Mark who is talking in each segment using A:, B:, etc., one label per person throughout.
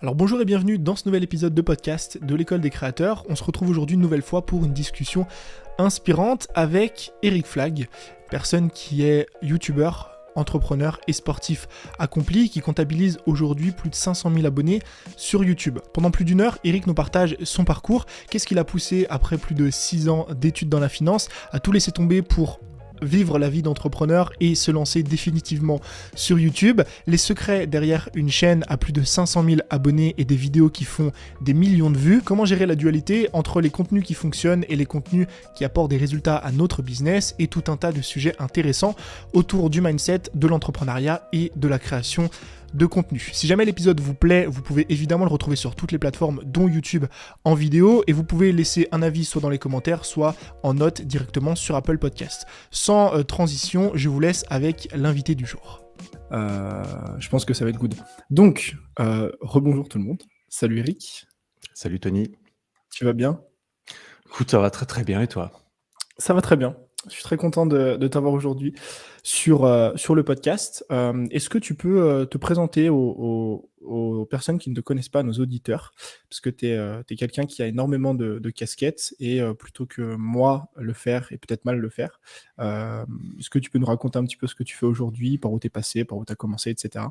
A: Alors bonjour et bienvenue dans ce nouvel épisode de podcast de l'école des créateurs. On se retrouve aujourd'hui une nouvelle fois pour une discussion inspirante avec Eric Flag, personne qui est youtubeur, entrepreneur et sportif accompli, qui comptabilise aujourd'hui plus de 500 000 abonnés sur YouTube. Pendant plus d'une heure, Eric nous partage son parcours, qu'est-ce qui l'a poussé après plus de 6 ans d'études dans la finance à tout laisser tomber pour vivre la vie d'entrepreneur et se lancer définitivement sur YouTube, les secrets derrière une chaîne à plus de 500 000 abonnés et des vidéos qui font des millions de vues, comment gérer la dualité entre les contenus qui fonctionnent et les contenus qui apportent des résultats à notre business, et tout un tas de sujets intéressants autour du mindset, de l'entrepreneuriat et de la création de contenu. Si jamais l'épisode vous plaît, vous pouvez évidemment le retrouver sur toutes les plateformes dont YouTube en vidéo, et vous pouvez laisser un avis soit dans les commentaires, soit en note directement sur Apple Podcast. Sans transition, je vous laisse avec l'invité du jour.
B: Je pense que ça va être good. Donc, rebonjour tout le monde. Salut Eric.
C: Salut Tony.
B: Tu vas bien?
C: Écoute, ça va très très bien et toi?
B: Ça va très bien. Je suis très content de t'avoir aujourd'hui sur le podcast. Est-ce que tu peux te présenter aux personnes qui ne te connaissent pas, à nos auditeurs? Parce que tu es quelqu'un qui a énormément de casquettes, et plutôt que moi le faire et peut-être mal le faire, est-ce que tu peux nous raconter un petit peu ce que tu fais aujourd'hui, par où tu es passé, par où tu as commencé, etc.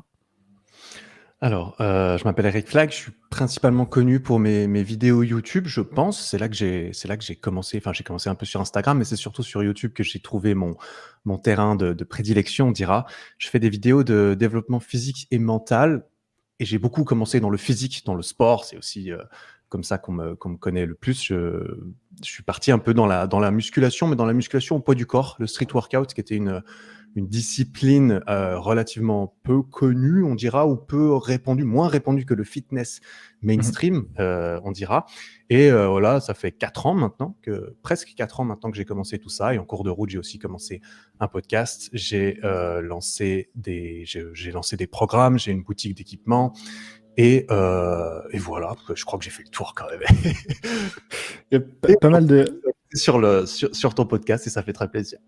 C: Alors, je m'appelle Eric Flag, je suis principalement connu pour mes vidéos YouTube, je pense. C'est là que j'ai commencé, enfin j'ai commencé un peu sur Instagram, mais c'est surtout sur YouTube que j'ai trouvé mon terrain de prédilection, on dira. Je fais des vidéos de développement physique et mental, et j'ai beaucoup commencé dans le physique, dans le sport. C'est aussi comme ça qu'on me connaît le plus. Je suis parti un peu dans la musculation, mais dans la musculation au poids du corps, le street workout, qui était une discipline relativement peu connue, on dira, ou peu répandue, moins répandue que le fitness mainstream, on dira. Et voilà, ça fait presque 4 ans maintenant que j'ai commencé tout ça. Et en cours de route, j'ai aussi commencé un podcast. J'ai lancé des programmes, j'ai une boutique d'équipement. Et voilà, je crois que j'ai fait le tour quand même.
B: Il y a pas mal de...
C: sur ton podcast, et ça fait très plaisir.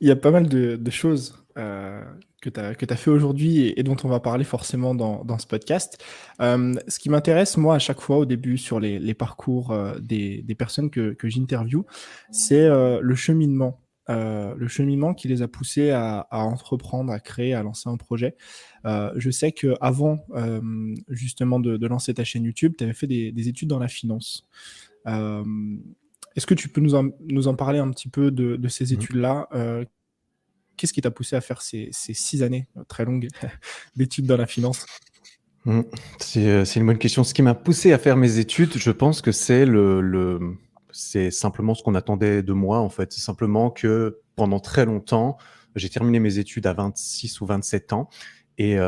B: Il y a pas mal de choses que tu as fait aujourd'hui, et dont on va parler forcément dans ce podcast. Ce qui m'intéresse, moi, à chaque fois, au début, sur les parcours des personnes que j'interviewe, c'est le cheminement. Le cheminement qui les a poussés à entreprendre, à créer, à lancer un projet. Je sais qu'avant, justement, de lancer ta chaîne YouTube, tu avais fait des études dans la finance. Euh, Est-ce que tu peux nous en parler un petit peu de ces études-là? Qu'est-ce qui t'a poussé à faire ces 6 années très longues d'études dans la finance?
C: C'est une bonne question. Ce qui m'a poussé à faire mes études, je pense que c'est simplement ce qu'on attendait de moi, en fait. C'est simplement que pendant très longtemps, j'ai terminé mes études à 26 ou 27 ans. Et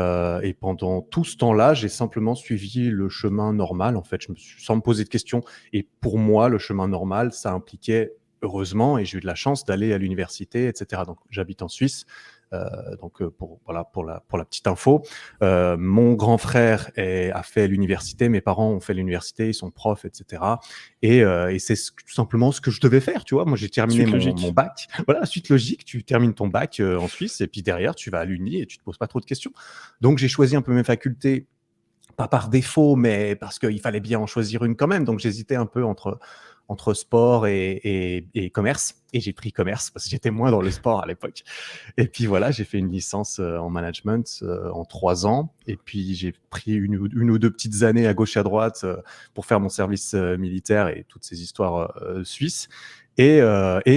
C: pendant tout ce temps-là, j'ai simplement suivi le chemin normal, en fait. Sans me poser de questions. Et pour moi, le chemin normal, ça impliquait, heureusement, et j'ai eu de la chance d'aller à l'université, etc. Donc, j'habite en Suisse. Pour la petite info, mon grand frère a fait l'université, mes parents ont fait l'université, ils sont profs, etc. Et c'est tout simplement ce que je devais faire, tu vois. Moi, j'ai terminé mon bac. Voilà, suite logique, tu termines ton bac en Suisse, et puis derrière, tu vas à l'uni et tu te poses pas trop de questions. Donc, j'ai choisi un peu mes facultés, pas par défaut, mais parce qu'il fallait bien en choisir une quand même. Donc, j'hésitais un peu entre sport et commerce. Et j'ai pris commerce parce que j'étais moins dans le sport à l'époque. Et puis voilà, j'ai fait une licence en management en 3 ans. Et puis j'ai pris une ou deux petites années à gauche et à droite pour faire mon service militaire et toutes ces histoires suisses. Et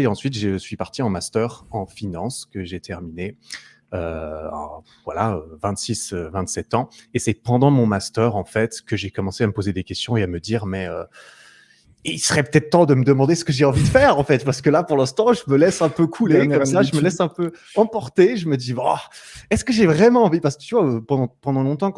C: ensuite, je suis parti en master en finance que j'ai terminé. 26, 27 ans. Et c'est pendant mon master, en fait, que j'ai commencé à me poser des questions et à me dire, mais il serait peut-être temps de me demander ce que j'ai envie de faire, en fait, parce que là, pour l'instant, je me laisse un peu couler comme ça, je me laisse un peu emporter, je me dis, est-ce que j'ai vraiment envie? Parce que tu vois, pendant longtemps,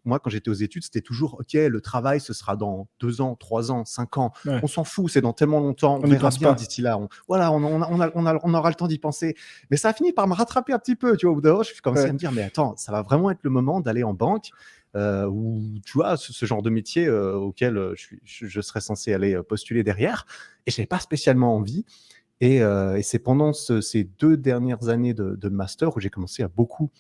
C: moi, quand j'étais aux études, c'était toujours, OK, le travail, ce sera dans 2 ans, 3 ans, 5 ans.
B: Ouais.
C: On s'en fout, c'est dans tellement longtemps, on verra bien d'ici là. On aura le temps d'y penser. Mais ça a fini par me rattraper un petit peu, tu vois. Au bout d'un moment, je suis commencé à me dire, mais attends, ça va vraiment être le moment d'aller en banque, ou tu vois, ce genre de métier auquel je serais censé aller postuler derrière. Et je n'avais pas spécialement envie. Et c'est pendant ces 2 dernières années de master où j'ai commencé à beaucoup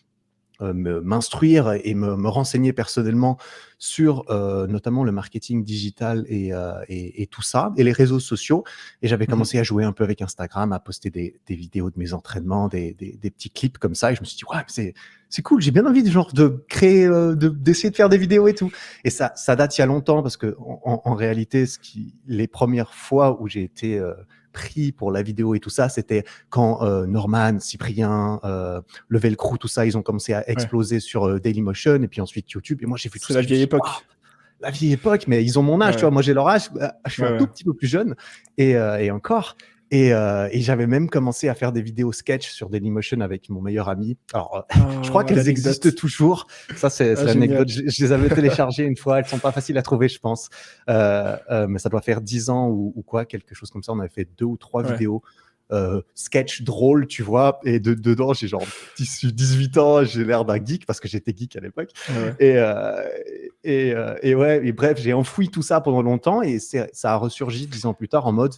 C: m'instruire et me renseigner personnellement sur notamment le marketing digital et tout ça, et les réseaux sociaux. Et j'avais commencé à jouer un peu avec Instagram, à poster des vidéos de mes entraînements, des petits clips comme ça. Et je me suis dit, ouais, c'est cool, j'ai bien envie de créer, d'essayer de faire des vidéos et tout. Et ça date il y a longtemps, parce que en réalité, les premières fois où j'ai été pris pour la vidéo et tout ça, c'était quand Norman, Cyprien, le Velcro, tout ça, ils ont commencé à exploser sur Dailymotion, et puis ensuite YouTube. Et moi, j'ai vu tout ça.
B: C'est la vieille époque.
C: Wow, la vieille époque, mais ils ont mon âge, tu vois. Moi, j'ai leur âge. Je suis un tout petit peu plus jeune, et encore. Et j'avais même commencé à faire des vidéos sketch sur Dailymotion avec mon meilleur ami. Alors, je crois qu'elles existent toujours. Ça, c'est l'anecdote. Je les avais téléchargées une fois. Elles sont pas faciles à trouver, je pense. Mais ça doit faire 10 ans ou quoi, quelque chose comme ça. On avait fait 2 ou 3 vidéos sketch drôle, tu vois. Et dedans, j'ai genre 18 ans. J'ai l'air d'un geek, parce que j'étais geek à l'époque. Et bref, j'ai enfoui tout ça pendant longtemps, et ça a ressurgi 10 ans plus tard en mode,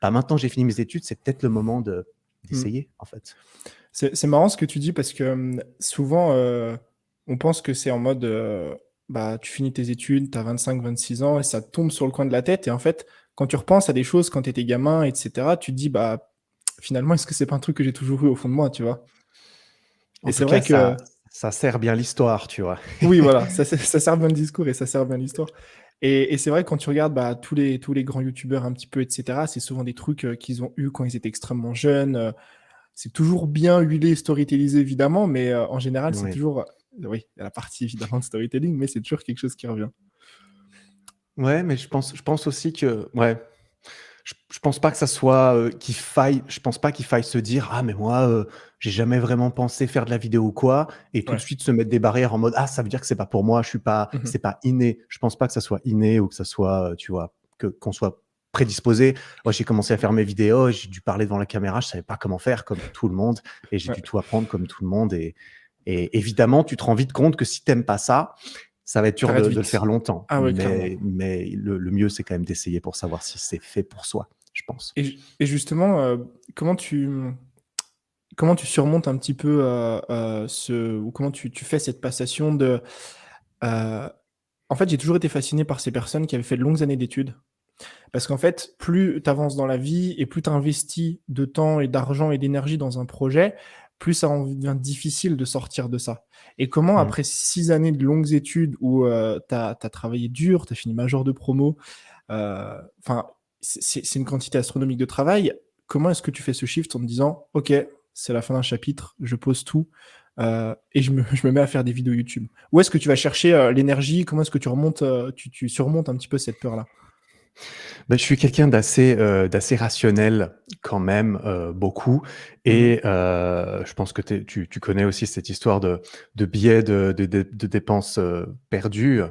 C: maintenant que j'ai fini mes études, c'est peut-être le moment d'essayer, en fait.
B: C'est marrant ce que tu dis, parce que souvent, on pense que c'est en mode, tu finis tes études, tu as 25-26 ans, et ça tombe sur le coin de la tête. Et en fait, quand tu repenses à des choses quand tu étais gamin, etc., tu te dis, finalement, est-ce que c'est pas un truc que j'ai toujours eu au fond de moi, tu vois?
C: Et c'est vrai que ça sert bien l'histoire, tu vois.
B: Oui, voilà, ça sert bien le discours et ça sert bien l'histoire. Et c'est vrai que quand tu regardes tous les grands youtubeurs un petit peu, etc., c'est souvent des trucs qu'ils ont eu quand ils étaient extrêmement jeunes. C'est toujours bien huilé, storytellisé, évidemment, mais en général, c'est toujours... Oui, il y a la partie, évidemment, de storytelling, mais c'est toujours quelque chose qui revient.
C: Ouais, mais je pense aussi que... Ouais. Je pense pas que ça soit je pense pas qu'il faille se dire, ah mais moi j'ai jamais vraiment pensé faire de la vidéo ou quoi, et tout de suite se mettre des barrières en mode, ah ça veut dire que c'est pas pour moi, c'est pas inné. Je pense pas que ça soit inné, ou que ça soit, tu vois, qu'on soit prédisposé. Moi, j'ai commencé à faire mes vidéos, j'ai dû parler devant la caméra, je savais pas comment faire, comme tout le monde, et j'ai dû tout apprendre comme tout le monde. Et évidemment, tu te rends vite compte que si t'aimes pas ça va être dur de le faire longtemps. Mais le mieux, c'est quand même d'essayer pour savoir si c'est fait pour soi, je pense.
B: Et justement, comment tu surmontes un petit peu ou comment tu fais cette passation de... En fait, j'ai toujours été fasciné par ces personnes qui avaient fait de longues années d'études. Parce qu'en fait, plus tu avances dans la vie et plus tu investis de temps et d'argent et d'énergie dans un projet, plus ça devient difficile de sortir de ça. Et comment, après 6 années de longues études où tu as travaillé dur, tu as fini major de promo, c'est une quantité astronomique de travail, comment est-ce que tu fais ce shift en te disant, OK, c'est la fin d'un chapitre, je pose tout et je me mets à faire des vidéos YouTube? Où est-ce que tu vas chercher l'énergie? Comment est-ce que tu remontes, tu surmontes un petit peu cette peur-là?
C: Je suis quelqu'un d'assez rationnel quand même, beaucoup. Et je pense que tu connais aussi cette histoire de biais de dépenses perdues.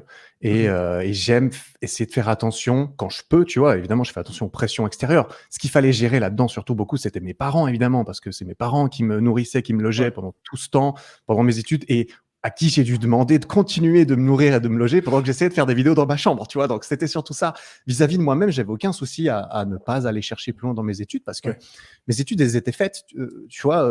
C: Et j'aime essayer de faire attention quand je peux, tu vois. Évidemment, je fais attention aux pressions extérieures. Ce qu'il fallait gérer là-dedans, surtout beaucoup, c'était mes parents, évidemment, parce que c'est mes parents qui me nourrissaient, qui me logeaient pendant tout ce temps, pendant mes études, et à qui j'ai dû demander de continuer de me nourrir et de me loger pendant que j'essayais de faire des vidéos dans ma chambre, tu vois. Donc, c'était surtout ça. Vis-à-vis de moi-même, j'avais aucun souci à ne pas aller chercher plus loin dans mes études, parce que mes études, elles étaient faites, tu vois.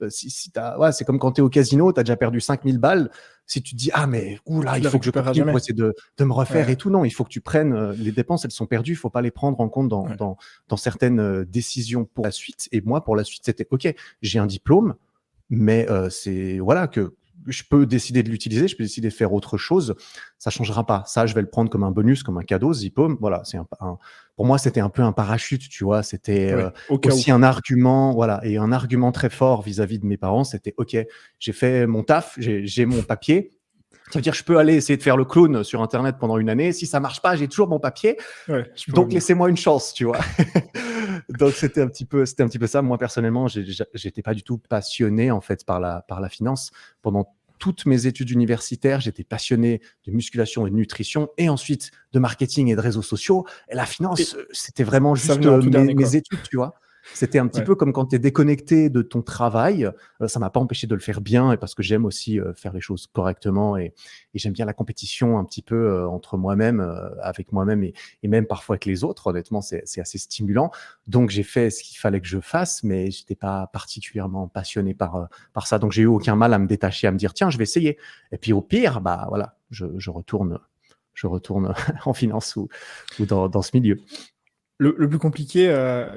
C: C'est comme quand tu es au casino, tu as déjà perdu 5000 balles. Si tu te dis, ah, mais il faut que je continue pour essayer de me refaire et tout, non, il faut que tu prennes les dépenses, elles sont perdues, il faut pas les prendre en compte dans certaines décisions pour la suite. Et moi, pour la suite, c'était, OK, j'ai un diplôme, mais c'est, voilà, que je peux décider de l'utiliser, je peux décider de faire autre chose. Ça changera pas. Ça, je vais le prendre comme un bonus, comme un cadeau, ce diplôme. Voilà, pour moi, c'était un peu un parachute, tu vois. C'était aussi un argument, voilà, et un argument très fort vis-à-vis de mes parents. C'était, OK, j'ai fait mon taf, j'ai mon papier. Ça veut dire que je peux aller essayer de faire le clown sur Internet pendant une année. Si ça marche pas, j'ai toujours mon papier. Donc, laissez-moi une chance, tu vois. Donc, c'était un petit peu ça. Moi, personnellement, j'étais pas du tout passionné, en fait, par la finance. Pendant toutes mes études universitaires, j'étais passionné de musculation et de nutrition, et ensuite de marketing et de réseaux sociaux. Et la finance, c'était vraiment juste mes études, tu vois. C'était un petit
B: Ouais.
C: peu comme quand tu es déconnecté de ton travail. Ça m'a pas empêché de le faire bien et parce que j'aime aussi faire les choses correctement et j'aime bien la compétition un petit peu entre moi-même, avec moi-même et même parfois avec les autres. Honnêtement, c'est assez stimulant. Donc, j'ai fait ce qu'il fallait que je fasse, mais j'étais pas particulièrement passionné par ça. Donc, j'ai eu aucun mal à me détacher, à me dire, tiens, je vais essayer. Et puis, au pire, bah voilà, je retourne en finance ou dans ce milieu.
B: Le plus compliqué,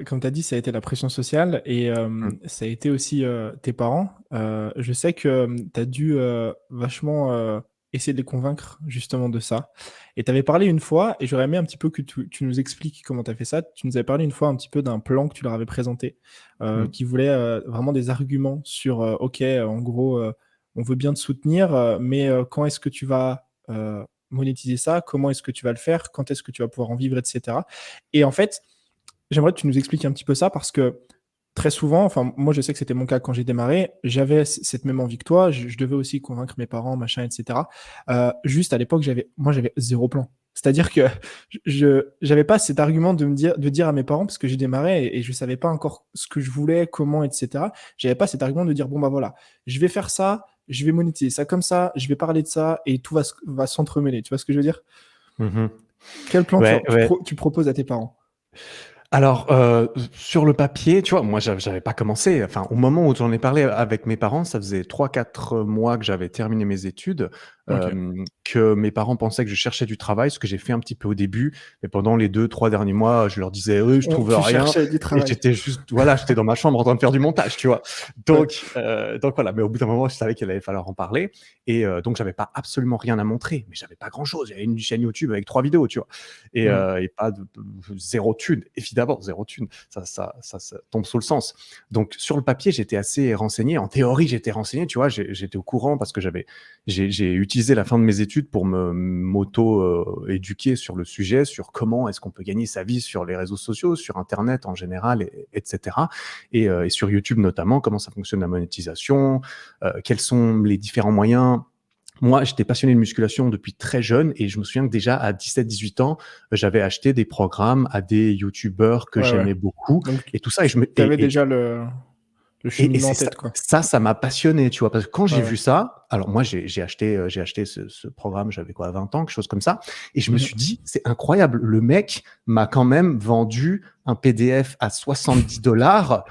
B: comme tu as dit, ça a été la pression sociale et
C: Mm.
B: ça a été aussi tes parents. Je sais que tu as dû vachement essayer de les convaincre justement de ça. Et tu avais parlé une fois, et j'aurais aimé un petit peu que tu nous expliques comment tu as fait ça. Tu nous avais parlé une fois un petit peu d'un plan que tu leur avais présenté,
C: Mm.
B: qui voulait vraiment des arguments sur, OK, en gros, on veut bien te soutenir, mais quand est-ce que tu vas monétiser ça? Comment est-ce que tu vas le faire? Quand est-ce que tu vas pouvoir en vivre, etc. Et en fait, j'aimerais que tu nous expliques un petit peu ça parce que très souvent, enfin, moi je sais que c'était mon cas quand j'ai démarré, j'avais cette même envie que toi, je devais aussi convaincre mes parents, machin, etc. Juste à l'époque, j'avais zéro plan. C'est-à-dire que je j'avais pas cet argument de dire à mes parents, parce que j'ai démarré et je savais pas encore ce que je voulais, comment, etc. J'avais pas cet argument de dire, bon bah voilà, je vais faire ça, je vais monétiser ça comme ça, je vais parler de ça et tout va s'entremêler. Tu vois ce que je veux dire?
C: Mhm.
B: Quel plan
C: Ouais, ouais.
B: tu proposes à tes parents?
C: Alors, sur le papier, tu vois, moi, j'avais pas commencé. Enfin, au moment où j'en ai parlé avec mes parents, ça faisait 3-4 mois que j'avais terminé mes études,
B: Ok.
C: que mes parents pensaient que je cherchais du travail, ce que j'ai fait un petit peu au début. Mais pendant les 2-3 derniers mois, je leur disais: «Oui, je trouve
B: Tu
C: rien»
B: cherchais du
C: et
B: travail.
C: j'étais juste voilà, j'étais dans ma chambre en train de faire du montage, tu vois?
B: Ouais.
C: Donc voilà, mais au bout d'un moment, je savais qu'il allait falloir en parler et donc j'avais pas absolument rien à montrer, mais j'avais pas grand-chose. J'avais une chaîne YouTube avec 3 vidéos, tu vois?
B: Mm.
C: Et pas de 0 thune, évidemment, 0 thune. Ça tombe sous le sens. Donc, sur le papier, j'étais assez renseigné. En théorie, j'étais renseigné, tu vois, j'étais au courant parce que j'ai utilisé la fin de mes études pour m'auto-éduquer sur le sujet, sur comment est-ce qu'on peut gagner sa vie sur les réseaux sociaux, sur Internet en général, etc. Et sur YouTube notamment, comment ça fonctionne la monétisation, quels sont les différents moyens. Moi, j'étais passionné de musculation depuis très jeune et je me souviens que déjà à 17-18 ans, j'avais acheté des programmes à des youtubeurs que
B: Ouais, ouais.
C: j'aimais beaucoup
B: Donc,
C: et tout ça. Et, je me,
B: tu avais déjà le
C: et
B: cheminement
C: c'est
B: en
C: ça,
B: tête, quoi.
C: ça m'a passionné, tu vois, parce que quand
B: Ouais,
C: j'ai
B: ouais.
C: vu ça, alors moi, j'ai acheté ce programme, j'avais quoi, 20 ans, quelque chose comme ça, et je me
B: Mhm.
C: suis dit, c'est incroyable, le mec m'a quand même vendu un PDF à 70 $.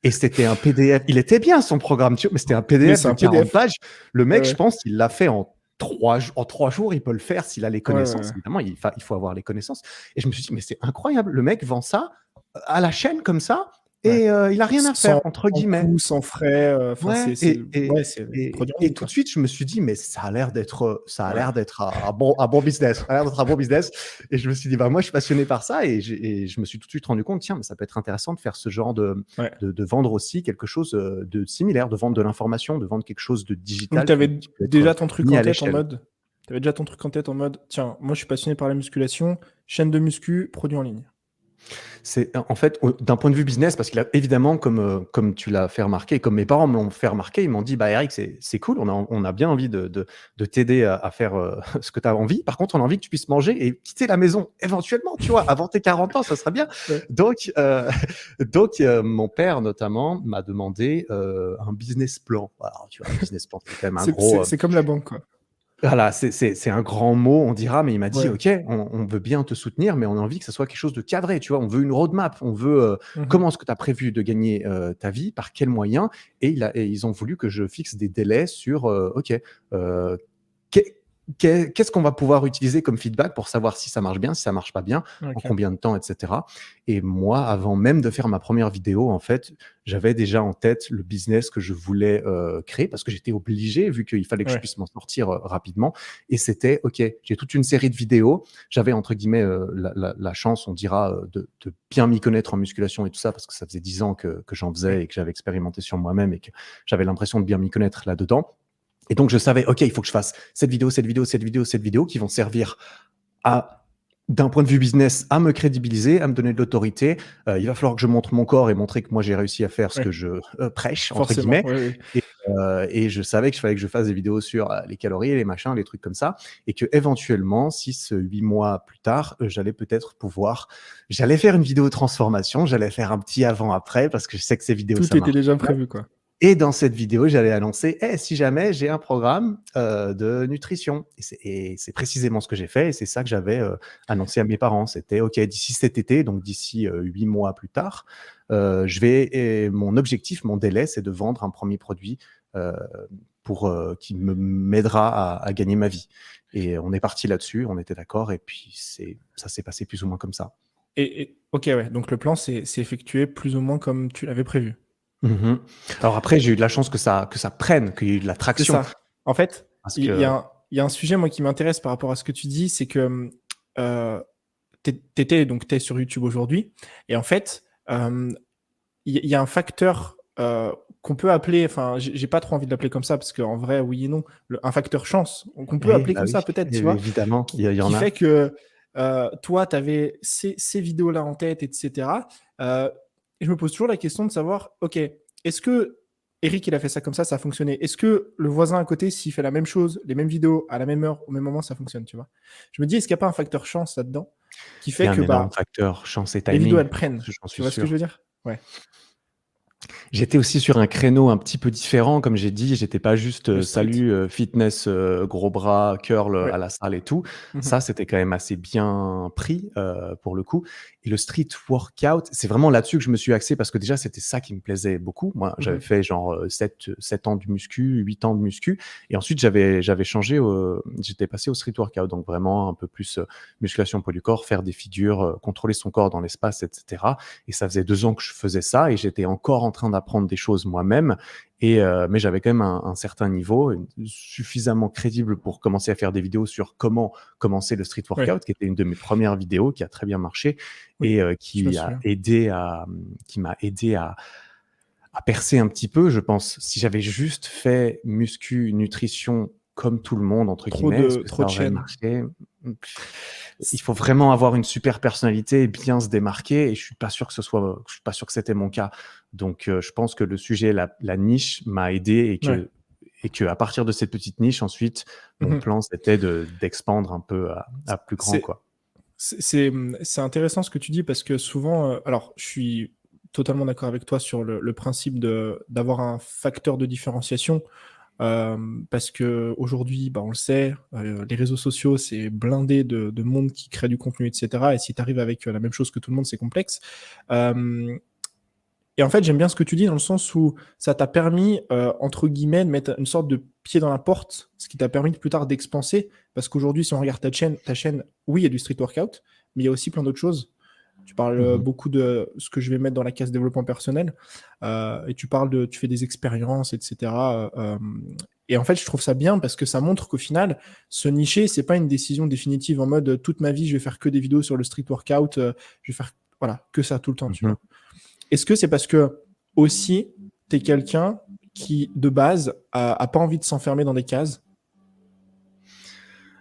C: Et c'était un PDF. Il était bien son programme, mais c'était un
B: Mais
C: PDF
B: c'est
C: de
B: un
C: 40
B: PDF.
C: pages. Le
B: Ouais,
C: mec, je
B: ouais.
C: pense, il l'a fait en 3 jours. Il peut le faire s'il a les
B: Ouais, ouais,
C: connaissances.
B: ouais.
C: Évidemment, il faut avoir les connaissances. Et je me suis dit, mais c'est incroyable. Le mec vend ça à la chaîne comme ça
B: Ouais.
C: et il a rien à faire,
B: Sans,
C: entre
B: sans
C: guillemets.
B: coût, sans frais. Enfin,
C: Ouais,
B: ouais, c'est produit en
C: et
B: ligne,
C: tout de
B: quoi.
C: suite, je me suis dit, mais ça a l'air d'être,
B: Ouais.
C: un bon business. Ça a l'air d'être un bon business. Et je me suis dit, bah, moi, je suis passionné par ça et je me suis tout de suite rendu compte, tiens, mais ça peut être intéressant de faire ce genre
B: Ouais.
C: de vendre aussi quelque chose de similaire, de vendre de l'information, de vendre quelque chose de
B: Donc,
C: digital
B: tu avais
C: qui peut être
B: déjà ton truc
C: mis
B: en
C: à
B: tête en
C: l'échelle.
B: mode. Tu avais déjà ton truc en tête en mode, tiens, moi, je suis passionné par la musculation, chaîne de muscu, produit en ligne.
C: C'est en fait, d'un point de vue business, parce qu'il a évidemment, comme tu l'as fait remarquer, comme mes parents me l'ont fait remarquer, ils m'ont dit: «Bah, Eric, c'est cool, on a bien envie de t'aider à faire, ce que tu as envie. Par contre, on a envie que tu puisses manger et quitter la maison éventuellement, tu vois? Avant tes 40 ans, ça serait bien».
B: Ouais.
C: Donc mon père notamment m'a demandé, un business plan. Alors, tu vois, un business plan, c'est quand même un gros,
B: C'est comme la banque, quoi.
C: voilà, c'est un grand mot, on dira, mais il m'a dit:
B: Ouais.
C: «OK, on veut bien te soutenir, mais on a envie que ça soit quelque chose de cadré», tu vois? On veut une roadmap, on veut,
B: Mhm.
C: comment est-ce que tu as prévu de gagner, ta vie? Par quels moyens? Et ils ont voulu que je fixe des délais sur, OK, heu, qu'est qu'est-ce qu'on va pouvoir utiliser comme feedback pour savoir si ça marche bien, si ça marche pas bien, en
B: Ok.
C: combien de temps, et cetera. Et moi, avant même de faire ma première vidéo, en fait, j'avais déjà en tête le business que je voulais, créer parce que j'étais obligé, vu qu'il fallait que je
B: Ouais.
C: puisse m'en sortir, rapidement. Et c'était: «OK, j'ai toute une série de vidéos». J'avais entre guillemets, la chance, on dira, de bien m'y connaître en musculation et tout ça parce que ça faisait 10 ans que j'en faisais et que j'avais expérimenté sur moi-même et que j'avais l'impression de bien m'y connaître là-dedans. Et donc, je savais, OK, il faut que je fasse cette vidéo qui vont servir à d'un point de vue business, à me crédibiliser, à me donner de l'autorité. Il va falloir que je montre mon corps et montrer que moi, j'ai réussi à faire ce
B: Ouais.
C: que je prêche, entre
B: Forcément,
C: guillemets.
B: oui.
C: Et je savais qu'il fallait que je fasse des vidéos sur les calories, les machins, les trucs comme ça. Et que éventuellement, 6-8 mois plus tard, j'allais peut-être j'allais faire une vidéo de transformation, j'allais faire un petit avant-après parce que je sais que ces vidéos,
B: Tout
C: ça
B: était
C: marche.
B: déjà prévu, quoi.
C: Et dans cette vidéo, j'allais annoncer, si jamais j'ai un programme de nutrition. Et c'est précisément ce que j'ai fait. Et c'est ça que j'avais annoncé à mes parents. C'était, OK, d'ici cet été, donc d'ici 8 mois plus tard, mon objectif, mon délai, c'est de vendre un premier produit qui m'aidera à gagner ma vie. Et on est parti là-dessus, on était d'accord. Et puis, ça s'est passé plus ou moins comme ça.
B: OK, ouais. Donc le plan s'est effectué plus ou moins comme tu l'avais prévu.
C: Mhm. Alors après, j'ai eu de la chance que ça prenne, qu'il y ait eu de la
B: C'est
C: traction.
B: ça. En fait,
C: Parce
B: il
C: que
B: y a un sujet, moi, qui m'intéresse par rapport à ce que tu dis, c'est que t'es sur YouTube aujourd'hui, et en fait, il y a un facteur qu'on peut appeler, enfin, j'ai pas trop envie de l'appeler comme ça, parce qu'en vrai, oui et non, un facteur chance, qu'on peut appeler comme ça peut-être, tu vois,
C: évidemment, il y en
B: qui
C: a.
B: fait que toi, tu avais ces vidéos-là en tête, etc. Et je me pose toujours la question de savoir, OK, est-ce que Eric, il a fait ça comme ça a fonctionné? Est-ce que le voisin à côté, s'il fait la même chose, les mêmes vidéos, à la même heure, au même moment, ça fonctionne, tu vois? Je me dis, est-ce qu'il n'y a pas un facteur chance là-dedans qui
C: Il y
B: fait
C: a un
B: que
C: énorme facteur chance et
B: les vidéos,
C: timing,
B: elles prennent?
C: j'en
B: Tu
C: suis
B: vois ce que je
C: sûr.
B: veux dire? Ouais.
C: J'étais aussi sur un créneau un petit peu différent, comme j'ai dit. J'étais pas juste
B: Le street.
C: salut, fitness, gros bras, curl
B: Ouais.
C: à la salle et tout.
B: Mhm.
C: Ça, c'était quand même assez bien pris pour le coup. Et le street workout, c'est vraiment là-dessus que je me suis axé parce que déjà, c'était ça qui me plaisait beaucoup. Moi, j'avais
B: Mhm.
C: fait genre 7 ans du muscu, 8 ans de muscu. Et ensuite, j'avais changé, j'étais passé au street workout. Donc vraiment un peu plus musculation poids du corps, faire des figures, contrôler son corps dans l'espace, etc. Et ça faisait 2 ans que je faisais ça et j'étais encore en train d'apprendre des choses moi-même. Mais j'avais quand même un certain niveau, suffisamment crédible pour commencer à faire des vidéos sur comment commencer le street workout,
B: Ouais.
C: qui était une de mes premières vidéos, qui a très bien marché
B: Oui,
C: et
B: je me souviens.
C: qui m'a aidé à percer un petit peu. Je pense, si j'avais juste fait muscu, nutrition comme tout le monde, entre guillemets, est-ce que
B: Trop
C: ça
B: de
C: aurait
B: chaînes.
C: marché? Il faut vraiment avoir une super personnalité et bien se démarquer. Et je suis pas sûr que c'était mon cas. Donc, je pense que le sujet, la niche m'a aidé
B: Ouais.
C: et que à partir de cette petite niche, ensuite, mon
B: Mhm.
C: plan, c'était d'expandre un peu à plus grand,
B: C'est
C: quoi.
B: c'est intéressant ce que tu dis parce que souvent, alors je suis totalement d'accord avec toi sur le principe d'avoir un facteur de différenciation. Parce que aujourd'hui, bah, on le sait, les réseaux sociaux, c'est blindé de monde qui crée du contenu, etc. Et si tu arrives avec la même chose que tout le monde, c'est complexe. Euh, et en fait, j'aime bien ce que tu dis dans le sens où ça t'a permis, entre guillemets, de mettre une sorte de pied dans la porte, ce qui t'a permis plus tard d'expanser. Parce qu'aujourd'hui, si on regarde ta chaîne, oui, il y a du street workout, mais il y a aussi plein d'autres choses. Tu parles beaucoup de ce que je vais mettre dans la case développement personnel, et tu fais des expériences, etc. Et en fait, je trouve ça bien parce que ça montre qu'au final, se nicher, c'est pas une décision définitive en mode toute ma vie, je vais faire que des vidéos sur le street workout, je vais faire voilà, que ça tout le temps, tu vois. Est-ce que c'est parce que aussi, tu es quelqu'un qui, de base, a pas envie de s'enfermer dans des cases?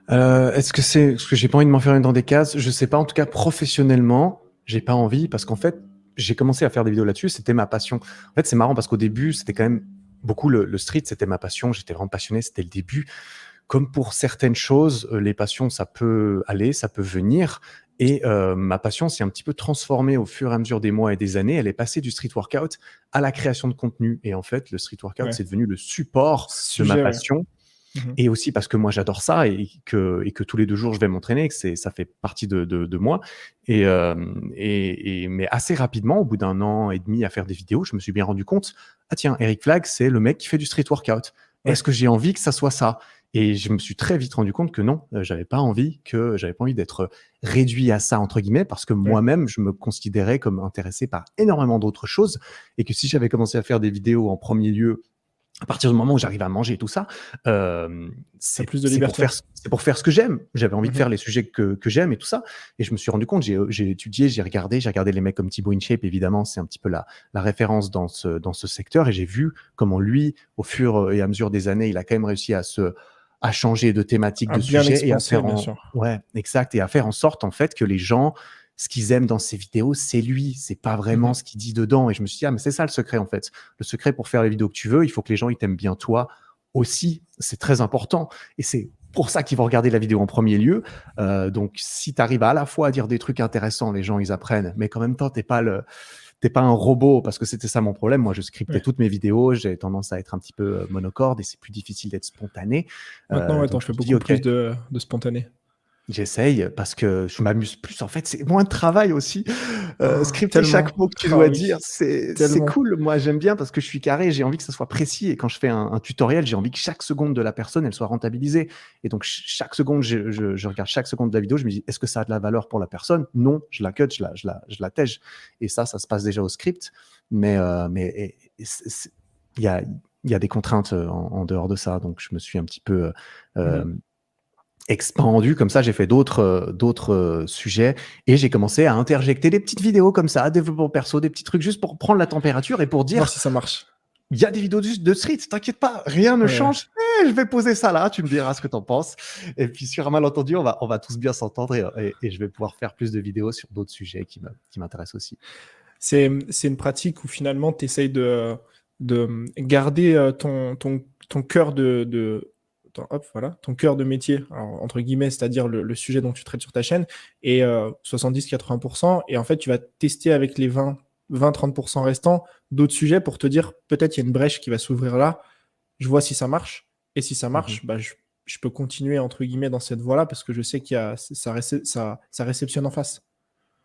C: Est-ce que c'est parce que j'ai pas envie de m'enfermer dans des cases? Je sais pas. En tout cas, professionnellement, j'ai pas envie parce qu'en fait, j'ai commencé à faire des vidéos là-dessus. C'était ma passion. En fait, c'est marrant parce qu'au début, c'était quand même beaucoup le street. C'était ma passion. J'étais vraiment passionné. C'était le début. Comme pour certaines choses, les passions, ça peut aller, ça peut venir. Et ma passion s'est un petit peu transformée au fur et à mesure des mois et des années. Elle est passée du street workout à la création de contenu. Et en fait, le street workout,
B: Ouais.
C: c'est devenu le support de ma
B: Sujet, ouais.
C: passion. Et aussi parce que moi j'adore ça et que tous les 2 jours je vais m'entraîner, que ça fait partie de moi. Mais assez rapidement, au bout d'1 an et demi à faire des vidéos, je me suis bien rendu compte, ah tiens, Eric Flag, c'est le mec qui fait du street workout.
B: Ouais.
C: Est-ce que j'ai envie que ça soit ça? Et je me suis très vite rendu compte que non, j'avais pas envie d'être réduit à ça entre guillemets, parce que moi-même je me considérais comme intéressé par énormément d'autres choses, et que si j'avais commencé à faire des vidéos en premier lieu à partir du moment où j'arrive à manger et tout ça, c'est
B: plus de
C: c'est
B: liberté.
C: pour faire ce que j'aime. J'avais envie de
B: Mhm.
C: faire les sujets que j'aime et tout ça. Et je me suis rendu compte, j'ai étudié, j'ai regardé les mecs comme Thibaut InShape, évidemment, c'est un petit peu la référence dans ce secteur. Et j'ai vu comment lui, au fur et à mesure des années, il a quand même réussi à changer de thématique,
B: À
C: de
B: bien
C: sujet et à
B: expanser,
C: faire
B: bien
C: en
B: sûr.
C: ouais, exact et à faire en sorte, en fait, que les gens, ce qu'ils aiment dans ses vidéos, c'est lui, c'est pas vraiment
B: Mhm.
C: ce qu'il dit dedans et je me suis dit: «Ah mais c'est ça le secret, en fait. Le secret pour faire les vidéos que tu veux, il faut que les gens, ils t'aiment bien toi aussi». C'est très important et c'est pour ça qu'ils vont regarder la vidéo en premier lieu. Donc si tu arrives à la fois à dire des trucs intéressants, les gens, ils apprennent, mais qu'en même temps, t'es pas un robot parce que c'était ça mon problème. Moi, je scriptais
B: Ouais.
C: toutes mes vidéos. J'ai tendance à être un petit peu monocorde et c'est plus difficile d'être spontané.
B: Maintenant, ouais, t'en
C: Donc, je
B: fais
C: me suis dit,
B: beaucoup
C: OK,
B: plus de spontané.
C: j'essaye parce que je m'amuse plus. En fait, c'est moins de travail aussi.
B: Oh,
C: Scripter chaque
B: tellement.
C: mot que tu
B: Ah
C: dois dire,
B: oui,
C: c'est
B: tellement.
C: cool. Moi, j'aime bien parce que je suis carré. J'ai envie que ça soit précis. Et quand je fais un tutoriel, j'ai envie que chaque seconde de la personne, elle soit rentabilisée. Et donc, chaque seconde, je regarde chaque seconde de la vidéo. Je me dis, est-ce que ça a de la valeur pour la personne? Non, je la cut, je la tège. Et ça se passe déjà au script. Mais il y a des contraintes en dehors de ça. Donc, je me suis un petit peu euh,
B: Mhm.
C: expandu comme ça. J'ai fait d'autres sujets et j'ai commencé à interjecter des petites vidéos comme ça, développement perso, des petits trucs juste pour prendre la température et pour
B: Voir
C: dire
B: si ça marche.
C: il y a des vidéos de street, t'inquiète pas, rien ne
B: Ouais.
C: change. Je vais poser ça là, tu me diras ce que t'en penses. Et puis sur un malentendu, on va tous bien s'entendre et je vais pouvoir faire plus de vidéos sur d'autres sujets qui m'intéressent aussi.
B: C'est une pratique où finalement tu essayes de garder ton cœur hop, voilà, ton cœur de métier, alors, entre guillemets, c'est-à-dire le sujet dont tu traites sur ta chaîne, et 70-80%, et en fait, tu vas tester avec les 20-30% restants d'autres sujets pour te dire peut-être il y a une brèche qui va s'ouvrir là, je vois si ça marche, et si ça
C: Mhm.
B: marche, bah, je peux continuer entre guillemets dans cette voie-là parce que je sais qu'il y a, ça réceptionne en face.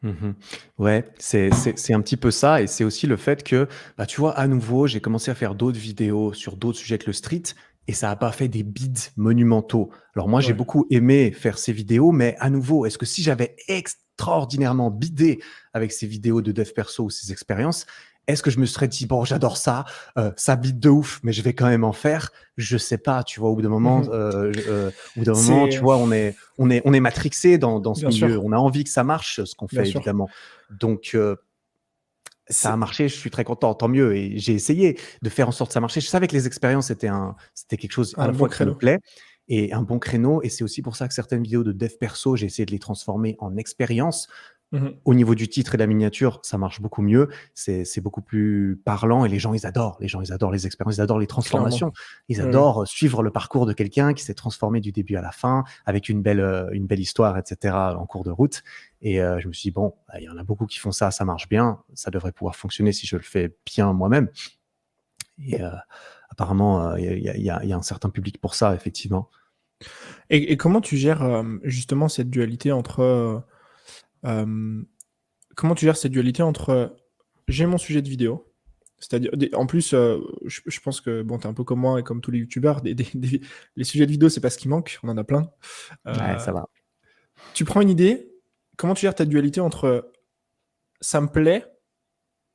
C: Mhm. Ouais, c'est un petit peu ça et c'est aussi le fait que, bah, tu vois, à nouveau, j'ai commencé à faire d'autres vidéos sur d'autres sujets que le street et ça a pas fait des bids monumentaux. Alors moi, j'ai
B: Ouais.
C: beaucoup aimé faire ces vidéos, mais à nouveau, est-ce que si j'avais extraordinairement bidé avec ces vidéos de dev perso ou ces expériences, est-ce que je me serais dit, bon, j'adore ça, ça bide de ouf, mais je vais quand même en faire? Je sais pas, tu vois,
B: Mhm.
C: au bout d'un moment, tu
B: C'est
C: vois, on est matrixé dans ce
B: bien
C: milieu.
B: sûr,
C: On a envie que ça marche, ce qu'on
B: bien
C: fait
B: sûr.
C: évidemment. Donc, ça a
B: C'est
C: marché, je suis très content, tant mieux. Et j'ai essayé de faire en sorte que ça marchait. Je savais que les expériences, c'était quelque chose à
B: un
C: la
B: bon
C: fois qui me
B: créneau.
C: plaît et un bon créneau. Et c'est aussi pour ça que certaines vidéos de dev perso, j'ai essayé de les transformer en expérience.
B: Mhm.
C: Au niveau du titre et de la miniature, ça marche beaucoup mieux. C'est beaucoup plus parlant et les gens, ils adorent. Les gens, ils adorent les expériences, ils adorent les
B: Clairement.
C: transformations. Ils
B: Oui, oui.
C: adorent suivre le parcours de quelqu'un qui s'est transformé du début à la fin avec une belle histoire, etc. en cours de route. Et je me suis dit, bon, il y en a beaucoup qui font ça, ça marche bien. Ça devrait pouvoir fonctionner si je le fais bien moi-même. Et apparemment, il y a un certain public pour ça, effectivement.
B: Et comment tu gères justement cette dualité entre euh, comment tu gères cette dualité entre j'ai mon sujet de vidéo, c'est-à-dire en plus je pense que bon t'es un peu comme moi et comme tous les youtubeurs, les sujets de vidéo c'est pas ce qui manque, on en a plein.
C: Ouais,
B: Euh,
C: ça va.
B: Tu prends une idée, comment tu gères ta dualité entre ça me plaît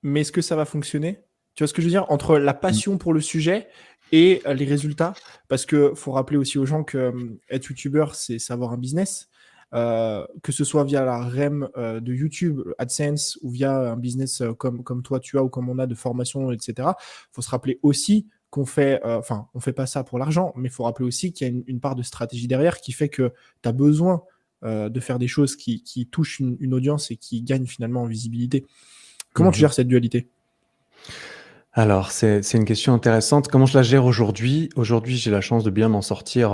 B: mais est-ce que ça va fonctionner? Tu vois ce que je veux dire? Entre la
C: Mm.
B: passion pour le sujet et les résultats. Parce que faut rappeler aussi aux gens que être youtubeur, c'est savoir un business. Que ce soit via la REM de YouTube, AdSense, ou via un business comme toi tu as ou comme on a de formation, etc. Faut se rappeler aussi qu'on fait, enfin, on fait pas ça pour l'argent, mais il faut rappeler aussi qu'il y a une part de stratégie derrière qui fait que tu as besoin de faire des choses qui touchent une audience et qui gagnent finalement en visibilité. Comment tu
C: Mhm.
B: gères cette dualité?
C: Alors, c'est une question intéressante. Comment je la gère aujourd'hui? Aujourd'hui, j'ai la chance de bien m'en sortir